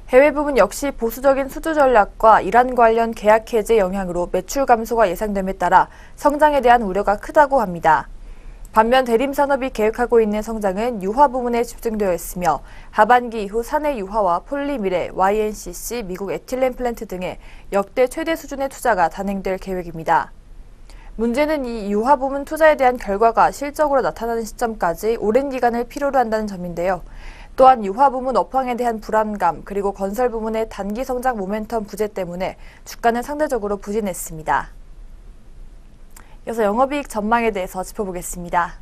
해외 부문 역시 보수적인 수주 전략과 이란 관련 계약 해제 영향으로 매출 감소가 예상됨에 따라 성장에 대한 우려가 크다고 합니다. 반면 대림산업이 계획하고 있는 성장은 유화 부문에 집중되어 있으며 하반기 이후 사내 유화와 폴리미래, YNCC, 미국 에틸렌 플랜트 등의 역대 최대 수준의 투자가 단행될 계획입니다. 문제는 이 유화 부문 투자에 대한 결과가 실적으로 나타나는 시점까지 오랜 기간을 필요로 한다는 점인데요. 또한 유화 부문 업황에 대한 불안감 그리고 건설 부문의 단기 성장 모멘텀 부재 때문에 주가는 상대적으로 부진했습니다. 이어서 영업이익 전망에 대해서 짚어보겠습니다.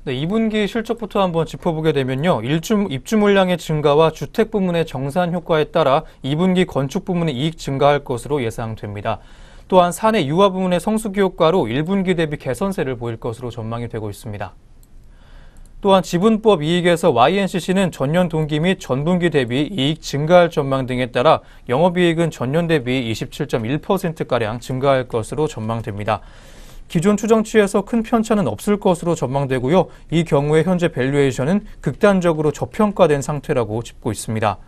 네, 2분기 실적부터 한번 짚어보게 되면요. 입주 물량의 증가와 주택 부문의 정산 효과에 따라 2분기 건축 부문의 이익 증가할 것으로 예상됩니다. 또한 사내 유화 부문의 성수기 효과로 1분기 대비 개선세를 보일 것으로 전망이 되고 있습니다. 또한 지분법 이익에서 YNCC는 전년 동기 및 전분기 대비 이익 증가할 전망 등에 따라 영업이익은 전년 대비 27.1%가량 증가할 것으로 전망됩니다. 기존 추정치에서 큰 편차는 없을 것으로 전망되고요. 이 경우에 현재 밸류에이션은 극단적으로 저평가된 상태라고 짚고 있습니다.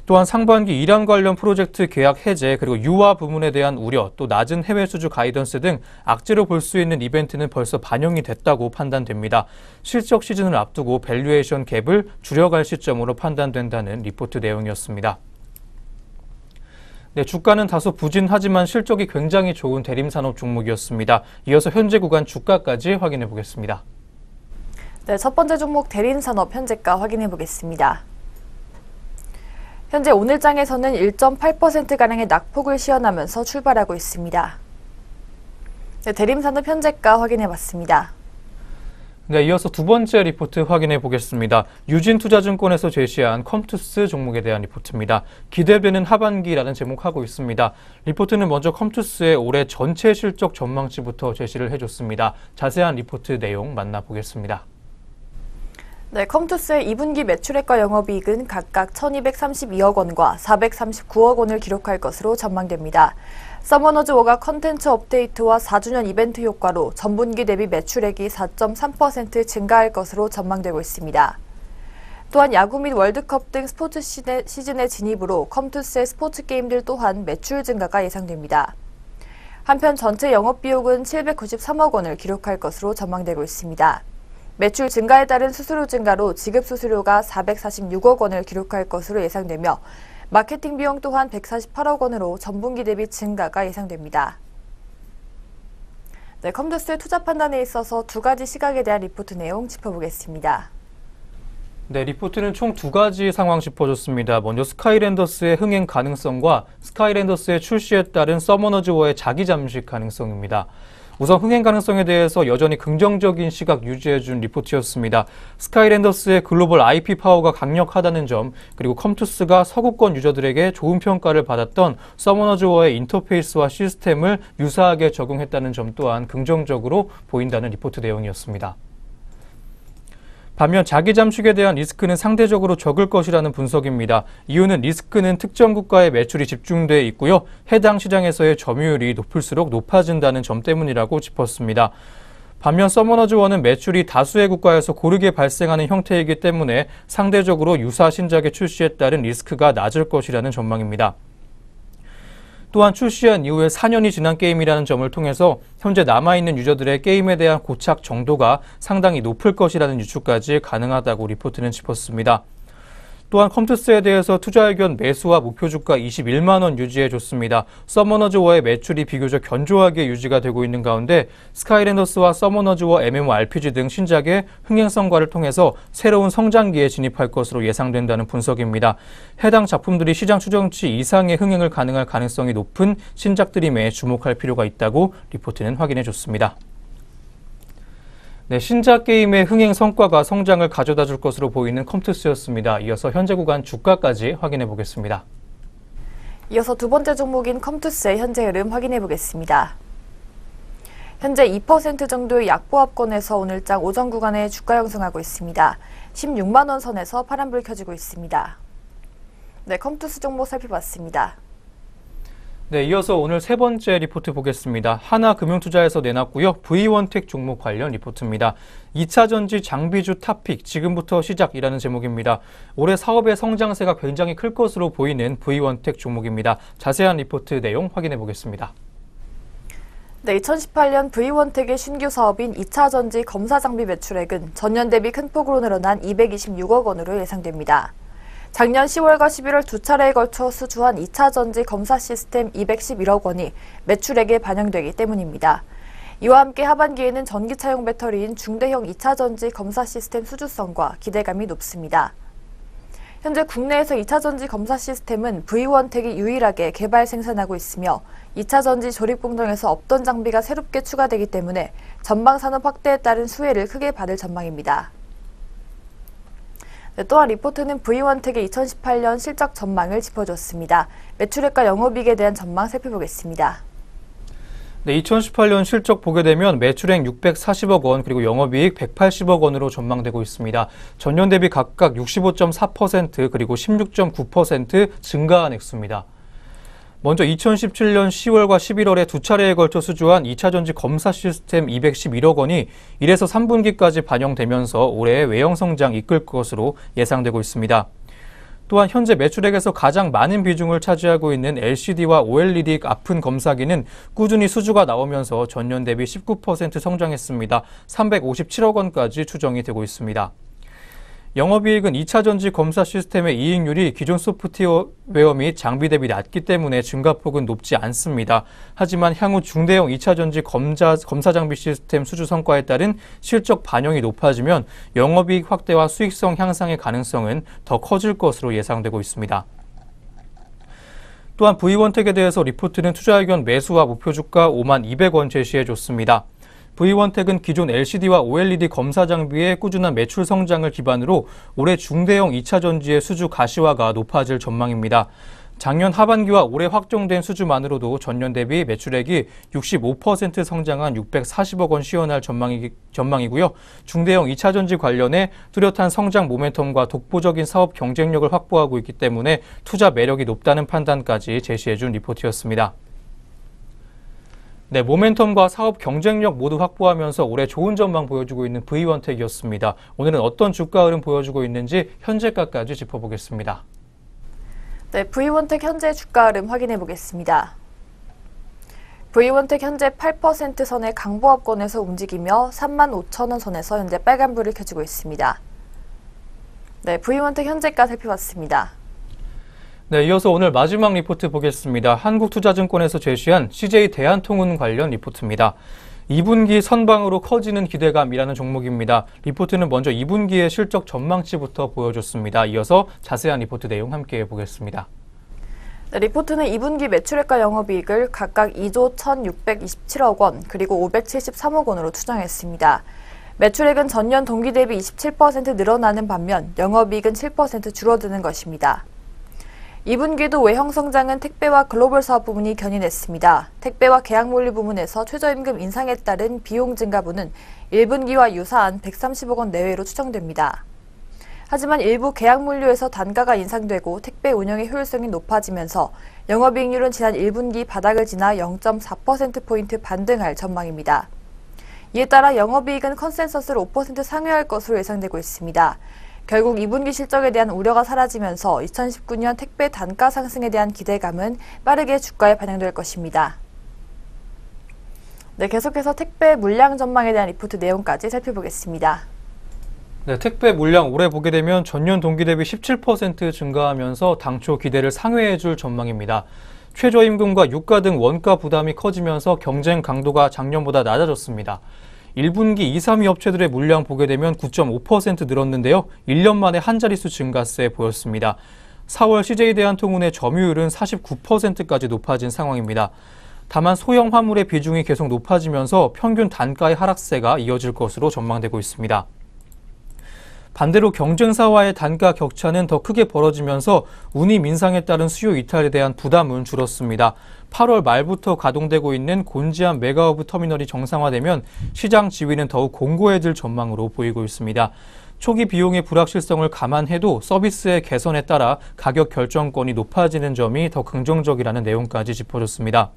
또한 상반기 이란 관련 프로젝트 계약 해제 그리고 유화 부문에 대한 우려 또 낮은 해외 수주 가이던스 등 악재로 볼 수 있는 이벤트는 벌써 반영이 됐다고 판단됩니다. 실적 시즌을 앞두고 밸류에이션 갭을 줄여갈 시점으로 판단된다는 리포트 내용이었습니다. 네, 주가는 다소 부진하지만 실적이 굉장히 좋은 대림산업 종목이었습니다. 이어서 현재 구간 주가까지 확인해 보겠습니다. 네, 첫 번째 종목 대림산업 현재가 확인해 보겠습니다. 현재 오늘장에서는 1.8%가량의 낙폭을 시현하면서 출발하고 있습니다. 네, 대림산업 현재가 확인해봤습니다. 네, 이어서 두 번째 리포트 확인해 보겠습니다. 유진투자증권에서 제시한 컴투스 종목에 대한 리포트입니다. 기대되는 하반기라는 제목하고 있습니다. 리포트는 먼저 컴투스의 올해 전체 실적 전망치부터 제시를 해줬습니다. 자세한 리포트 내용 만나보겠습니다. 네, 컴투스의 2분기 매출액과 영업이익은 각각 1,232억 원과 439억 원을 기록할 것으로 전망됩니다. 서머너즈 워가 컨텐츠 업데이트와 4주년 이벤트 효과로 전분기 대비 매출액이 4.3% 증가할 것으로 전망되고 있습니다. 또한 야구 및 월드컵 등 스포츠 시즌의 진입으로 컴투스의 스포츠 게임들 또한 매출 증가가 예상됩니다. 한편 전체 영업비용은 793억 원을 기록할 것으로 전망되고 있습니다. 매출 증가에 따른 수수료 증가로 지급 수수료가 446억 원을 기록할 것으로 예상되며 마케팅 비용 또한 148억 원으로 전분기 대비 증가가 예상됩니다. 네, 컴투스의 투자 판단에 있어서 두 가지 시각에 대한 리포트 내용 짚어보겠습니다. 네, 리포트는 총 두 가지 상황 짚어줬습니다. 먼저 스카이랜더스의 흥행 가능성과 스카이랜더스의 출시에 따른 서머너즈워의 자기 잠식 가능성입니다. 우선 흥행 가능성에 대해서 여전히 긍정적인 시각 유지해준 리포트였습니다. 스카이랜더스의 글로벌 IP 파워가 강력하다는 점, 그리고 컴투스가 서구권 유저들에게 좋은 평가를 받았던 서머너즈워의 인터페이스와 시스템을 유사하게 적용했다는 점 또한 긍정적으로 보인다는 리포트 내용이었습니다. 반면 자기 잠식에 대한 리스크는 상대적으로 적을 것이라는 분석입니다. 이유는 리스크는 특정 국가의 매출이 집중돼 있고요. 해당 시장에서의 점유율이 높을수록 높아진다는 점 때문이라고 짚었습니다. 반면 서머너즈워는 매출이 다수의 국가에서 고르게 발생하는 형태이기 때문에 상대적으로 유사 신작의 출시에 따른 리스크가 낮을 것이라는 전망입니다. 또한 출시한 이후에 4년이 지난 게임이라는 점을 통해서 현재 남아있는 유저들의 게임에 대한 고착 정도가 상당히 높을 것이라는 유추까지 가능하다고 리포트는 짚었습니다. 또한 컴투스에 대해서 투자 의견 매수와 목표 주가 21만 원 유지해줬습니다. 서머너즈워의 매출이 비교적 견조하게 유지가 되고 있는 가운데 스카이랜더스와 서머너즈워 MMORPG 등 신작의 흥행성과를 통해서 새로운 성장기에 진입할 것으로 예상된다는 분석입니다. 해당 작품들이 시장 추정치 이상의 흥행을 가능할 가능성이 높은 신작들임에 주목할 필요가 있다고 리포트는 확인해줬습니다. 네, 신작 게임의 흥행 성과가 성장을 가져다 줄 것으로 보이는 컴투스였습니다. 이어서 현재 구간 주가까지 확인해 보겠습니다. 이어서 두 번째 종목인 컴투스의 현재 흐름 확인해 보겠습니다. 현재 2% 정도의 약보합권에서 오늘장 오전 구간에 주가 형성하고 있습니다. 16만 원 선에서 파란불 켜지고 있습니다. 네, 컴투스 종목 살펴봤습니다. 네, 이어서 오늘 세 번째 리포트 보겠습니다. 하나금융투자에서 내놨고요. V원텍 종목 관련 리포트입니다. 2차전지 장비주 탑픽, 지금부터 시작이라는 제목입니다. 올해 사업의 성장세가 굉장히 클 것으로 보이는 V원텍 종목입니다. 자세한 리포트 내용 확인해 보겠습니다. 네, 2018년 V원텍의 신규 사업인 2차전지 검사 장비 매출액은 전년 대비 큰 폭으로 늘어난 226억 원으로 예상됩니다. 작년 10월과 11월 두 차례에 걸쳐 수주한 2차 전지 검사 시스템 211억 원이 매출액에 반영되기 때문입니다. 이와 함께 하반기에는 전기차용 배터리인 중대형 2차 전지 검사 시스템 수주성과 기대감이 높습니다. 현재 국내에서 2차 전지 검사 시스템은 V원텍이 유일하게 개발 생산하고 있으며 2차 전지 조립 공정에서 없던 장비가 새롭게 추가되기 때문에 전방 산업 확대에 따른 수혜를 크게 받을 전망입니다. 또한 리포트는 V원텍의 2018년 실적 전망을 짚어줬습니다. 매출액과 영업이익에 대한 전망 살펴보겠습니다. 네, 2018년 실적 보게 되면 매출액 640억 원 그리고 영업이익 180억 원으로 전망되고 있습니다. 전년 대비 각각 65.4% 그리고 16.9% 증가한 액수입니다. 먼저 2017년 10월과 11월에 두 차례에 걸쳐 수주한 2차전지 검사 시스템 211억 원이 1에서 3분기까지 반영되면서 올해의 외형 성장 이끌 것으로 예상되고 있습니다. 또한 현재 매출액에서 가장 많은 비중을 차지하고 있는 LCD와 OLED 아픈 검사기는 꾸준히 수주가 나오면서 전년 대비 19% 성장했습니다. 357억 원까지 추정이 되고 있습니다. 영업이익은 2차전지 검사 시스템의 이익률이 기존 소프트웨어 및 장비 대비 낮기 때문에 증가폭은 높지 않습니다. 하지만 향후 중대형 2차전지 검사 장비 시스템 수주 성과에 따른 실적 반영이 높아지면 영업이익 확대와 수익성 향상의 가능성은 더 커질 것으로 예상되고 있습니다. 또한 V원텍에 대해서 리포트는 투자 의견 매수와 목표 주가 5만 200원 제시해줬습니다. V원텍은 기존 LCD와 OLED 검사 장비의 꾸준한 매출 성장을 기반으로 올해 중대형 2차 전지의 수주 가시화가 높아질 전망입니다. 작년 하반기와 올해 확정된 수주만으로도 전년 대비 매출액이 65% 성장한 640억 원 시현할 전망이고요. 중대형 2차 전지 관련해 뚜렷한 성장 모멘텀과 독보적인 사업 경쟁력을 확보하고 있기 때문에 투자 매력이 높다는 판단까지 제시해준 리포트였습니다. 네, 모멘텀과 사업 경쟁력 모두 확보하면서 올해 좋은 전망 보여주고 있는 V원텍이었습니다. 오늘은 어떤 주가 흐름 보여주고 있는지 현재가까지 짚어보겠습니다. 네, V원텍 현재 주가 흐름 확인해 보겠습니다. V원텍 현재 8% 선의 강보합권에서 움직이며 35,000원 선에서 현재 빨간불을 켜지고 있습니다. 네, V원텍 현재가 살펴봤습니다. 네, 이어서 오늘 마지막 리포트 보겠습니다. 한국투자증권에서 제시한 CJ 대한통운 관련 리포트입니다. 2분기 선방으로 커지는 기대감이라는 종목입니다. 리포트는 먼저 2분기의 실적 전망치부터 보여줬습니다. 이어서 자세한 리포트 내용 함께 보겠습니다. 네, 리포트는 2분기 매출액과 영업이익을 각각 2조 1,627억 원 그리고 573억 원으로 추정했습니다. 매출액은 전년 동기 대비 27% 늘어나는 반면 영업이익은 7% 줄어드는 것입니다. 2분기도 외형 성장은 택배와 글로벌 사업 부문이 견인했습니다. 택배와 계약물류 부문에서 최저임금 인상에 따른 비용 증가분은 1분기와 유사한 130억 원 내외로 추정됩니다. 하지만 일부 계약물류에서 단가가 인상되고 택배 운영의 효율성이 높아지면서 영업이익률은 지난 1분기 바닥을 지나 0.4%포인트 반등할 전망입니다. 이에 따라 영업이익은 컨센서스를 5% 상회할 것으로 예상되고 있습니다. 결국 2분기 실적에 대한 우려가 사라지면서 2019년 택배 단가 상승에 대한 기대감은 빠르게 주가에 반영될 것입니다. 네, 계속해서 택배 물량 전망에 대한 리포트 내용까지 살펴보겠습니다. 네, 택배 물량 올해 보게 되면 전년 동기 대비 17% 증가하면서 당초 기대를 상회해줄 전망입니다. 최저임금과 유가 등 원가 부담이 커지면서 경쟁 강도가 작년보다 낮아졌습니다. 1분기 2, 3위 업체들의 물량 보게 되면 9.5% 늘었는데요. 1년 만에 한 자릿수 증가세 보였습니다. 4월 CJ대한통운의 점유율은 49%까지 높아진 상황입니다. 다만 소형 화물의 비중이 계속 높아지면서 평균 단가의 하락세가 이어질 것으로 전망되고 있습니다. 반대로 경쟁사와의 단가 격차는 더 크게 벌어지면서 운임 인상에 따른 수요 이탈에 대한 부담은 줄었습니다. 8월 말부터 가동되고 있는 곤지암 메가허브 터미널이 정상화되면 시장 지위는 더욱 공고해질 전망으로 보이고 있습니다. 초기 비용의 불확실성을 감안해도 서비스의 개선에 따라 가격 결정권이 높아지는 점이 더 긍정적이라는 내용까지 짚어줬습니다.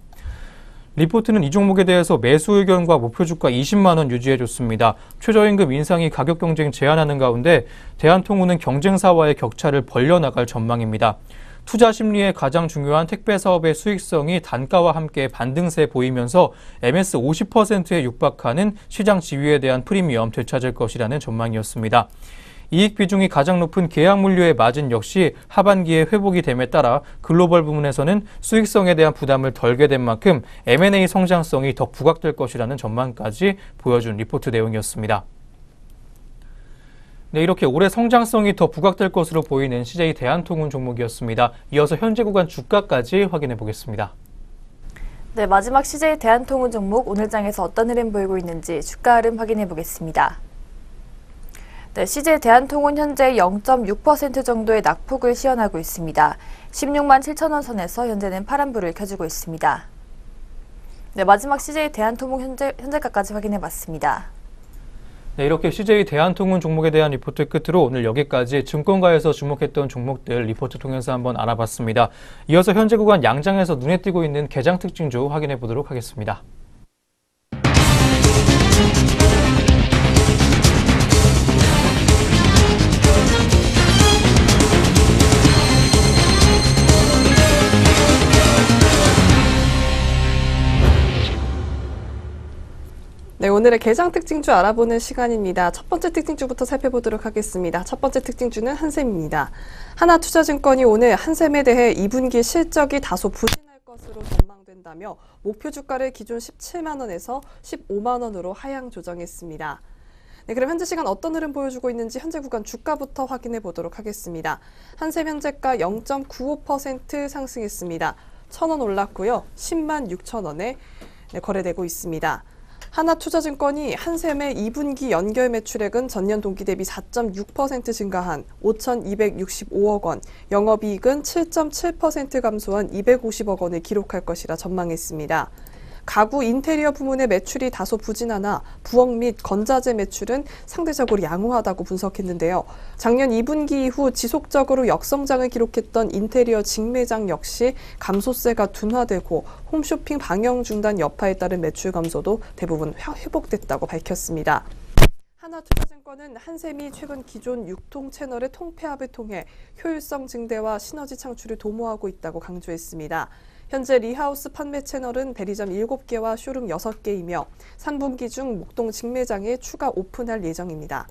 리포트는 이 종목에 대해서 매수 의견과 목표 주가 20만 원 유지해줬습니다. 최저임금 인상이 가격 경쟁 제한하는 가운데 대한통운은 경쟁사와의 격차를 벌려나갈 전망입니다. 투자 심리에 가장 중요한 택배 사업의 수익성이 단가와 함께 반등세 보이면서 MS 50%에 육박하는 시장 지위에 대한 프리미엄 되찾을 것이라는 전망이었습니다. 이익 비중이 가장 높은 계약물류의 마진 역시 하반기에 회복이 됨에 따라 글로벌 부문에서는 수익성에 대한 부담을 덜게 된 만큼 M&A 성장성이 더 부각될 것이라는 전망까지 보여준 리포트 내용이었습니다. 네, 이렇게 올해 성장성이 더 부각될 것으로 보이는 CJ 대한통운 종목이었습니다. 이어서 현재 구간 주가까지 확인해 보겠습니다. 네, 마지막 CJ 대한통운 종목 오늘 장에서 어떤 흐름 보이고 있는지 주가 흐름 확인해 보겠습니다. 네, CJ 대한통운 현재 0.6% 정도의 낙폭을 시현하고 있습니다. 16만 7천 원 선에서 현재는 파란불을 켜주고 있습니다. 네, 마지막 CJ 대한통운 현재가까지 확인해 봤습니다. 네, 이렇게 CJ 대한통운 종목에 대한 리포트 끝으로 오늘 여기까지 증권가에서 주목했던 종목들 리포트 통해서 한번 알아봤습니다. 이어서 현재 구간 양장에서 눈에 띄고 있는 개장 특징주 확인해 보도록 하겠습니다. 네, 오늘의 개장 특징주 알아보는 시간입니다. 첫 번째 특징주부터 살펴보도록 하겠습니다. 첫 번째 특징주는 한샘입니다. 하나투자증권이 오늘 한샘에 대해 2분기 실적이 다소 부진할 것으로 전망된다며 목표 주가를 기존 17만 원에서 15만 원으로 하향 조정했습니다. 네, 그럼 현재 시간 어떤 흐름 보여주고 있는지 현재 구간 주가부터 확인해 보도록 하겠습니다. 한샘 현재가 0.95% 상승했습니다. 1,000원 올랐고요. 10만 6천 원에 거래되고 있습니다. 하나투자증권이 한샘의 2분기 연결 매출액은 전년 동기 대비 4.6% 증가한 5,265억 원, 영업이익은 7.7% 감소한 250억 원을 기록할 것이라 전망했습니다. 가구 인테리어 부문의 매출이 다소 부진하나 부엌 및 건자재 매출은 상대적으로 양호하다고 분석했는데요. 작년 2분기 이후 지속적으로 역성장을 기록했던 인테리어 직매장 역시 감소세가 둔화되고 홈쇼핑 방영 중단 여파에 따른 매출 감소도 대부분 회복됐다고 밝혔습니다. 하나투자증권은 한샘이 최근 기존 유통 채널의 통폐합을 통해 효율성 증대와 시너지 창출을 도모하고 있다고 강조했습니다. 현재 리하우스 판매 채널은 대리점 7개와 쇼룸 6개이며 3분기 중 목동 직매장에 추가 오픈할 예정입니다.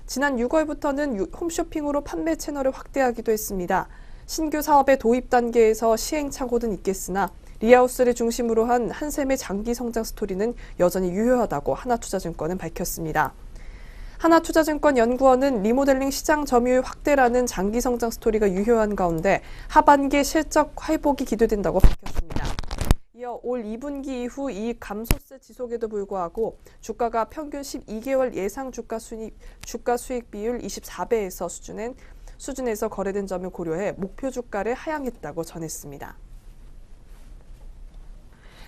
지난 6월부터는 홈쇼핑으로 판매 채널을 확대하기도 했습니다. 신규 사업의 도입 단계에서 시행착오는 있겠으나 리하우스를 중심으로 한 한샘의 장기 성장 스토리는 여전히 유효하다고 하나투자증권은 밝혔습니다. 하나투자증권 연구원은 리모델링 시장 점유율 확대라는 장기 성장 스토리가 유효한 가운데 하반기 실적 회복이 기대된다고 밝혔습니다. 이어 올 2분기 이후 이익 감소세 지속에도 불구하고 주가가 평균 12개월 예상 주가 수익 비율 24배에서 수준에서 거래된 점을 고려해 목표 주가를 하향했다고 전했습니다.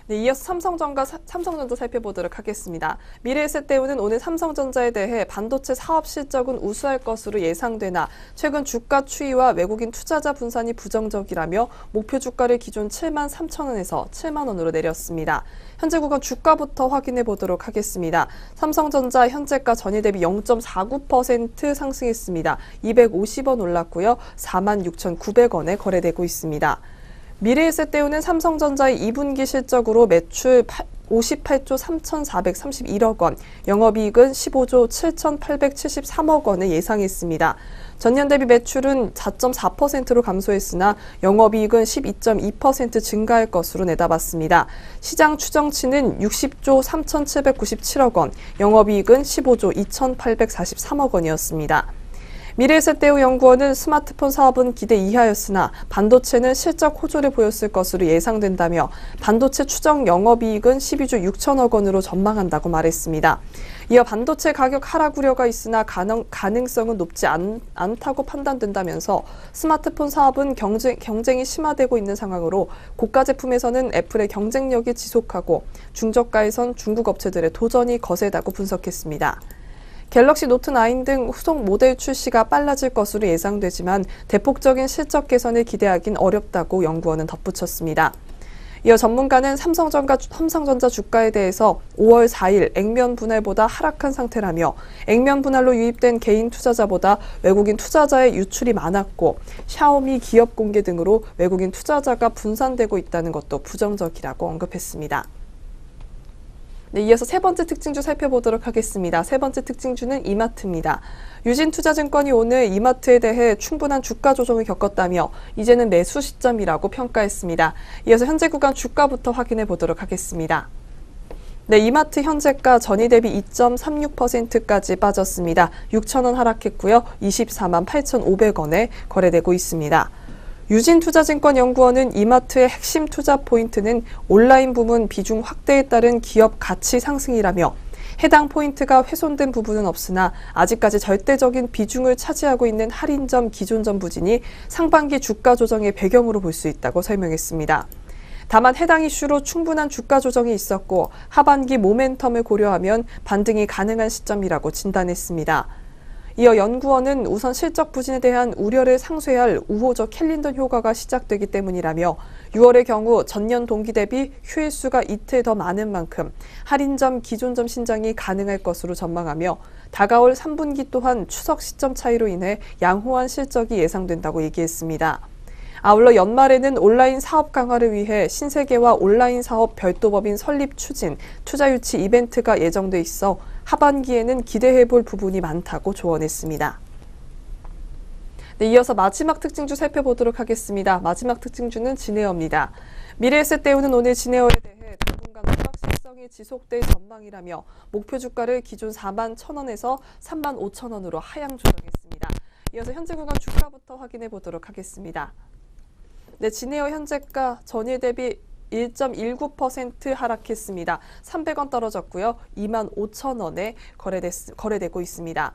네, 이어서 삼성전자 살펴보도록 하겠습니다. 미래에셋대우는 오늘 삼성전자에 대해 반도체 사업 실적은 우수할 것으로 예상되나 최근 주가 추이와 외국인 투자자 분산이 부정적이라며 목표 주가를 기존 7만 3천 원에서 7만 원으로 내렸습니다. 현재 구간 주가부터 확인해 보도록 하겠습니다. 삼성전자 현재가 전일 대비 0.49% 상승했습니다. 250원 올랐고요. 46,900원에 거래되고 있습니다. 미래에셋대우는 삼성전자의 2분기 실적으로 매출 58조 3,431억 원, 영업이익은 15조 7,873억 원을 예상했습니다. 전년 대비 매출은 4.4%로 감소했으나 영업이익은 12.2% 증가할 것으로 내다봤습니다. 시장 추정치는 60조 3,797억 원, 영업이익은 15조 2,843억 원이었습니다. 미래에셋대우연구원은 스마트폰 사업은 기대 이하였으나 반도체는 실적 호조를 보였을 것으로 예상된다며 반도체 추정 영업이익은 12조 6천억 원으로 전망한다고 말했습니다. 이어 반도체 가격 하락 우려가 있으나 가능성은 높지 않다고 판단된다면서 스마트폰 사업은 경쟁이 심화되고 있는 상황으로 고가 제품에서는 애플의 경쟁력이 지속하고 중저가에선 중국 업체들의 도전이 거세다고 분석했습니다. 갤럭시 노트9 등 후속 모델 출시가 빨라질 것으로 예상되지만 대폭적인 실적 개선을 기대하긴 어렵다고 연구원은 덧붙였습니다. 이어 전문가는 삼성전자 주가에 대해서 5월 4일 액면 분할보다 하락한 상태라며 액면 분할로 유입된 개인 투자자보다 외국인 투자자의 유출이 많았고 샤오미 기업 공개 등으로 외국인 투자자가 분산되고 있다는 것도 부정적이라고 언급했습니다. 네, 이어서 세 번째 특징주 살펴보도록 하겠습니다. 세 번째 특징주는 이마트입니다. 유진투자증권이 오늘 이마트에 대해 충분한 주가 조정을 겪었다며 이제는 매수 시점이라고 평가했습니다. 이어서 현재 구간 주가부터 확인해 보도록 하겠습니다. 네, 이마트 현재가 전일 대비 2.36%까지 빠졌습니다. 6,000원 하락했고요. 24만 8,500원에 거래되고 있습니다. 유진투자증권연구원은 이마트의 핵심 투자 포인트는 온라인 부문 비중 확대에 따른 기업 가치 상승이라며 해당 포인트가 훼손된 부분은 없으나 아직까지 절대적인 비중을 차지하고 있는 할인점 기존점 부진이 상반기 주가 조정의 배경으로 볼 수 있다고 설명했습니다. 다만 해당 이슈로 충분한 주가 조정이 있었고 하반기 모멘텀을 고려하면 반등이 가능한 시점이라고 진단했습니다. 이어 연구원은 우선 실적 부진에 대한 우려를 상쇄할 우호적 캘린더 효과가 시작되기 때문이라며 6월의 경우 전년 동기 대비 휴일수가 이틀 더 많은 만큼 할인점, 기존점 신장이 가능할 것으로 전망하며 다가올 3분기 또한 추석 시점 차이로 인해 양호한 실적이 예상된다고 얘기했습니다. 아울러 연말에는 온라인 사업 강화를 위해 신세계와 온라인 사업 별도법인 설립 추진, 투자 유치 이벤트가 예정돼 있어 하반기에는 기대해볼 부분이 많다고 조언했습니다. 네, 이어서 마지막 특징주 살펴보도록 하겠습니다. 마지막 특징주는 진에어입니다. 미래에셋대우는 오늘 진에어에 대해 당분간 불확실성이 지속될 전망이라며 목표 주가를 기존 4만 1,000원에서 3만 5,000원으로 하향 조정했습니다. 이어서 현재 구간 주가부터 확인해 보도록 하겠습니다. 네, 진에어 현재가 전일 대비 1.19% 하락했습니다. 300원 떨어졌고요. 2만 5천원에 거래되고 있습니다.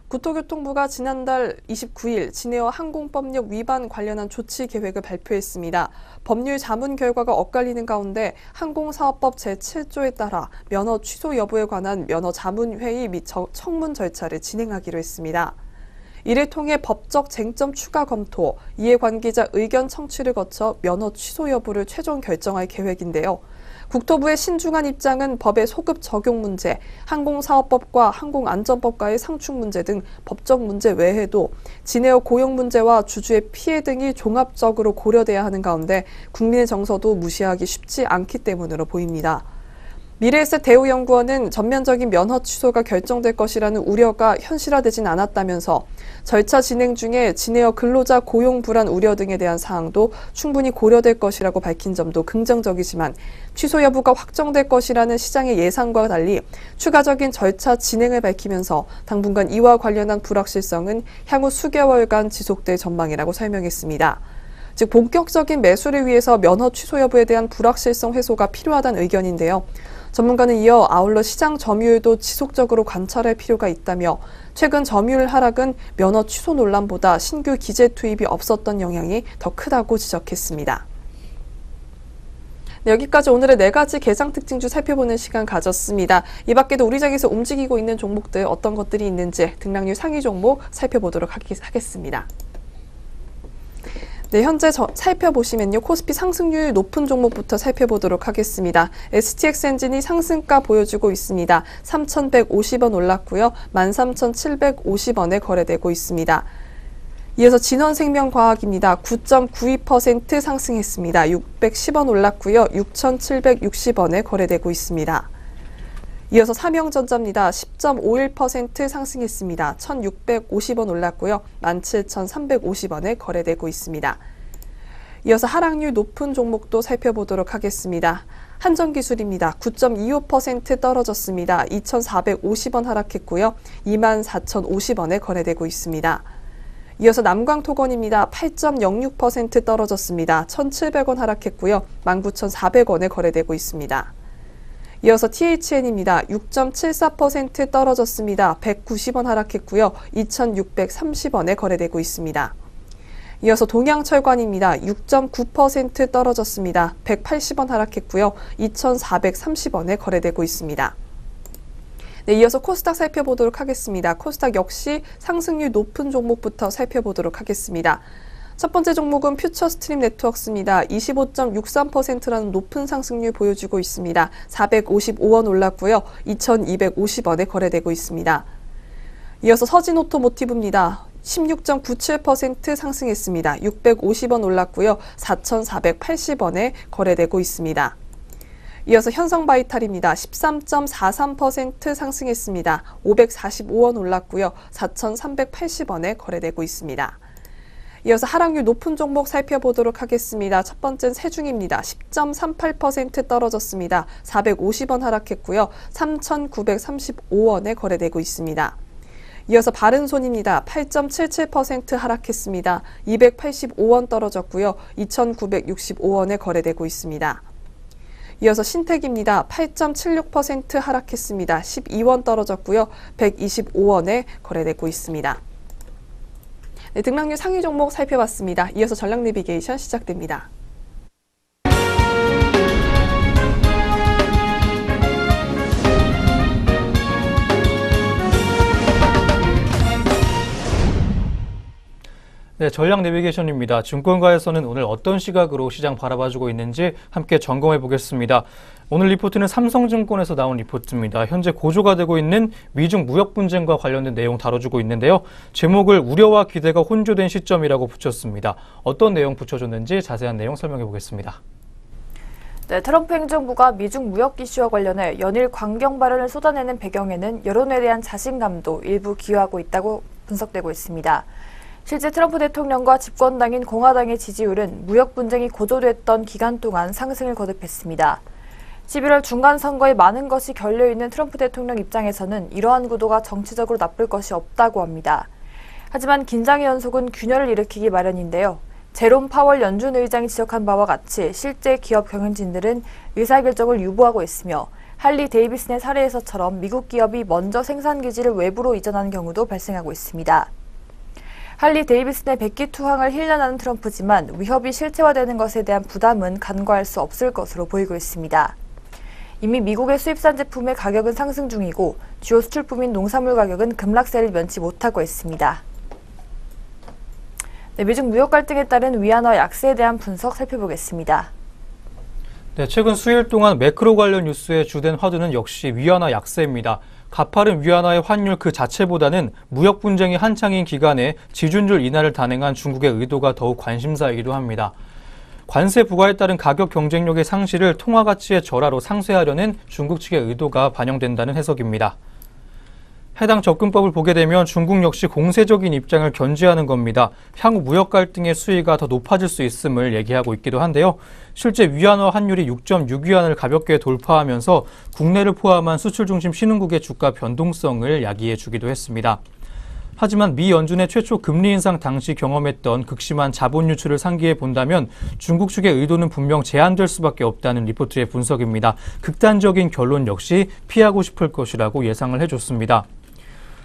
국토교통부가 지난달 29일 진에어 항공법령 위반 관련한 조치 계획을 발표했습니다. 법률 자문 결과가 엇갈리는 가운데 항공사업법 제7조에 따라 면허 취소 여부에 관한 면허 자문 회의 및 청문 절차를 진행하기로 했습니다. 이를 통해 법적 쟁점 추가 검토, 이해관계자 의견 청취를 거쳐 면허 취소 여부를 최종 결정할 계획인데요. 국토부의 신중한 입장은 법의 소급 적용 문제, 항공사업법과 항공안전법과의 상충 문제 등 법적 문제 외에도 진에어 고용 문제와 주주의 피해 등이 종합적으로 고려돼야 하는 가운데 국민의 정서도 무시하기 쉽지 않기 때문으로 보입니다. 미래에셋대우연구원은 전면적인 면허 취소가 결정될 것이라는 우려가 현실화되진 않았다면서 절차 진행 중에 진에어 근로자 고용 불안 우려 등에 대한 사항도 충분히 고려될 것이라고 밝힌 점도 긍정적이지만 취소 여부가 확정될 것이라는 시장의 예상과 달리 추가적인 절차 진행을 밝히면서 당분간 이와 관련한 불확실성은 향후 수개월간 지속될 전망이라고 설명했습니다. 즉 본격적인 매수를 위해서 면허 취소 여부에 대한 불확실성 해소가 필요하다는 의견인데요. 전문가는 이어 아울러 시장 점유율도 지속적으로 관찰할 필요가 있다며 최근 점유율 하락은 면허 취소 논란보다 신규 기재 투입이 없었던 영향이 더 크다고 지적했습니다. 네, 여기까지 오늘의 4가지 개장 특징주 살펴보는 시간 가졌습니다. 이 밖에도 우리 장에서 움직이고 있는 종목들 어떤 것들이 있는지 등락률 상위 종목 살펴보도록 하겠습니다. 네, 현재 살펴보시면요. 코스피 상승률 높은 종목부터 살펴보도록 하겠습니다. STX 엔진이 상승가 보여주고 있습니다. 3,150원 올랐고요. 13,750원에 거래되고 있습니다. 이어서 진원생명과학입니다. 9.92% 상승했습니다. 610원 올랐고요. 6,760원에 거래되고 있습니다. 이어서 삼형전자입니다. 10.51% 상승했습니다. 1,650원 올랐고요. 17,350원에 거래되고 있습니다. 이어서 하락률 높은 종목도 살펴보도록 하겠습니다. 한전기술입니다. 9.25% 떨어졌습니다. 2,450원 하락했고요. 24,050원에 거래되고 있습니다. 이어서 남광토건입니다. 8.06% 떨어졌습니다. 1,700원 하락했고요. 19,400원에 거래되고 있습니다. 이어서 THN입니다. 6.74% 떨어졌습니다. 190원 하락했고요. 2,630원에 거래되고 있습니다. 이어서 동양철관입니다. 6.9% 떨어졌습니다. 180원 하락했고요. 2,430원에 거래되고 있습니다. 네, 이어서 코스닥 살펴보도록 하겠습니다. 코스닥 역시 상승률 높은 종목부터 살펴보도록 하겠습니다. 첫 번째 종목은 퓨처스트림 네트워크스입니다. 25.63%라는 높은 상승률 보여주고 있습니다. 455원 올랐고요. 2,250원에 거래되고 있습니다. 이어서 서진오토모티브입니다. 16.97% 상승했습니다. 650원 올랐고요. 4,480원에 거래되고 있습니다. 이어서 현성바이탈입니다. 13.43% 상승했습니다. 545원 올랐고요. 4,380원에 거래되고 있습니다. 이어서 하락률 높은 종목 살펴보도록 하겠습니다. 첫 번째는 세중입니다. 10.38% 떨어졌습니다. 450원 하락했고요. 3,935원에 거래되고 있습니다. 이어서 바른손입니다. 8.77% 하락했습니다. 285원 떨어졌고요. 2,965원에 거래되고 있습니다. 이어서 신택입니다. 8.76% 하락했습니다. 12원 떨어졌고요. 125원에 거래되고 있습니다. 네, 등락률 상위 종목 살펴봤습니다. 이어서 전략 내비게이션 시작됩니다. 네, 전략 내비게이션입니다. 증권가에서는 오늘 어떤 시각으로 시장 바라봐주고 있는지 함께 점검해 보겠습니다. 오늘 리포트는 삼성증권에서 나온 리포트입니다. 현재 고조가 되고 있는 미중 무역 분쟁과 관련된 내용 다뤄주고 있는데요. 제목을 우려와 기대가 혼조된 시점이라고 붙였습니다. 어떤 내용 붙여줬는지 자세한 내용 설명해 보겠습니다. 네, 트럼프 행정부가 미중 무역 이슈와 관련해 연일 강경 발언을 쏟아내는 배경에는 여론에 대한 자신감도 일부 기여하고 있다고 분석되고 있습니다. 실제 트럼프 대통령과 집권당인 공화당의 지지율은 무역 분쟁이 고조됐던 기간 동안 상승을 거듭했습니다. 11월 중간선거에 많은 것이 결려있는 트럼프 대통령 입장에서는 이러한 구도가 정치적으로 나쁠 것이 없다고 합니다. 하지만 긴장의 연속은 균열을 일으키기 마련인데요. 제롬 파월 연준 의장이 지적한 바와 같이 실제 기업 경영진들은 의사결정을 유보하고 있으며 할리 데이비슨의 사례에서처럼 미국 기업이 먼저 생산 기지를 외부로 이전하는 경우도 발생하고 있습니다. 할리 데이비슨의 백기 투항을 힐난하는 트럼프지만 위협이 실체화되는 것에 대한 부담은 간과할 수 없을 것으로 보이고 있습니다. 이미 미국의 수입산 제품의 가격은 상승 중이고 주요 수출품인 농산물 가격은 급락세를 면치 못하고 있습니다. 네, 미중 무역 갈등에 따른 위안화 약세에 대한 분석 살펴보겠습니다. 네, 최근 수일 동안 매크로 관련 뉴스의 주된 화두는 역시 위안화 약세입니다. 가파른 위안화의 환율 그 자체보다는 무역 분쟁이 한창인 기간에 지준율 인하를 단행한 중국의 의도가 더욱 관심사이기도 합니다. 관세 부과에 따른 가격 경쟁력의 상실을 통화 가치의 절하로 상쇄하려는 중국 측의 의도가 반영된다는 해석입니다. 해당 접근법을 보게 되면 중국 역시 공세적인 입장을 견지하는 겁니다. 향후 무역 갈등의 수위가 더 높아질 수 있음을 얘기하고 있기도 한데요. 실제 위안화 환율이 6.6위안을 가볍게 돌파하면서 국내를 포함한 수출 중심 신흥국의 주가 변동성을 야기해 주기도 했습니다. 하지만 미 연준의 최초 금리 인상 당시 경험했던 극심한 자본 유출을 상기해 본다면 중국 측의 의도는 분명 제한될 수밖에 없다는 리포트의 분석입니다. 극단적인 결론 역시 피하고 싶을 것이라고 예상을 해줬습니다.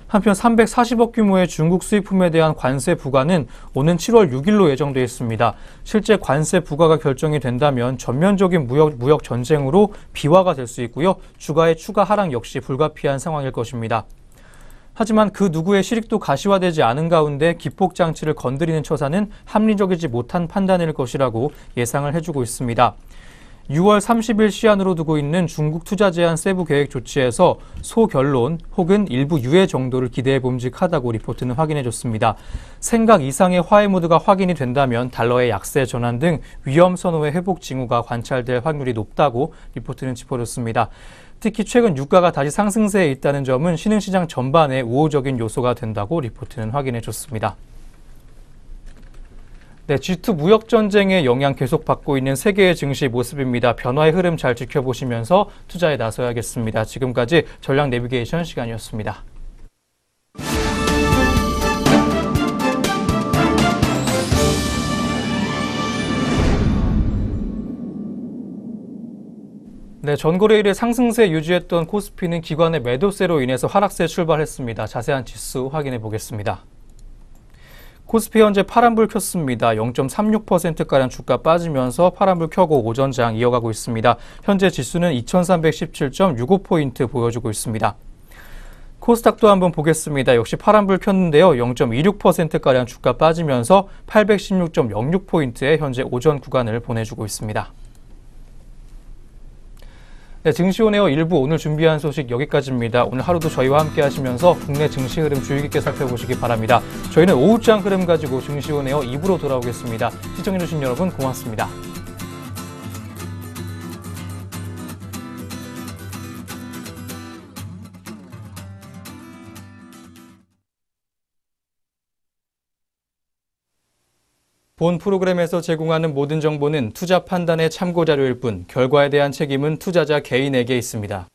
한편 340억 규모의 중국 수입품에 대한 관세 부과는 오는 7월 6일로 예정돼 있습니다. 실제 관세 부과가 결정이 된다면 전면적인 무역 전쟁으로 비화가 될 수 있고요. 주가의 추가 하락 역시 불가피한 상황일 것입니다. 하지만 그 누구의 실익도 가시화되지 않은 가운데 기폭 장치를 건드리는 처사는 합리적이지 못한 판단일 것이라고 예상을 해주고 있습니다. 6월 30일 시한으로 두고 있는 중국 투자 제한 세부 계획 조치에서 소결론 혹은 일부 유예 정도를 기대해 봄직하다고 리포트는 확인해줬습니다. 생각 이상의 화해 모드가 확인이 된다면 달러의 약세 전환 등 위험 선호의 회복 징후가 관찰될 확률이 높다고 리포트는 짚어줬습니다. 특히 최근 유가가 다시 상승세에 있다는 점은 신흥시장 전반에 우호적인 요소가 된다고 리포트는 확인해줬습니다. 네, G2 무역 전쟁의 영향 계속 받고 있는 세계의 증시 모습입니다. 변화의 흐름 잘 지켜보시면서 투자에 나서야겠습니다. 지금까지 전략 내비게이션 시간이었습니다. 네, 전거래일에 상승세 유지했던 코스피는 기관의 매도세로 인해서 하락세에 출발했습니다. 자세한 지수 확인해 보겠습니다. 코스피 현재 파란불 켰습니다. 0.36%가량 주가 빠지면서 파란불 켜고 오전장 이어가고 있습니다. 현재 지수는 2317.65포인트 보여주고 있습니다. 코스닥도 한번 보겠습니다. 역시 파란불 켰는데요. 0.26%가량 주가 빠지면서 816.06포인트에 현재 오전 구간을 보내주고 있습니다. 네, 증시온에어 1부 오늘 준비한 소식 여기까지입니다. 오늘 하루도 저희와 함께 하시면서 국내 증시 흐름 주의 깊게 살펴보시기 바랍니다. 저희는 오후장 흐름 가지고 증시온에어 2부로 돌아오겠습니다. 시청해주신 여러분 고맙습니다. 본 프로그램에서 제공하는 모든 정보는 투자 판단의 참고 자료일 뿐 결과에 대한 책임은 투자자 개인에게 있습니다.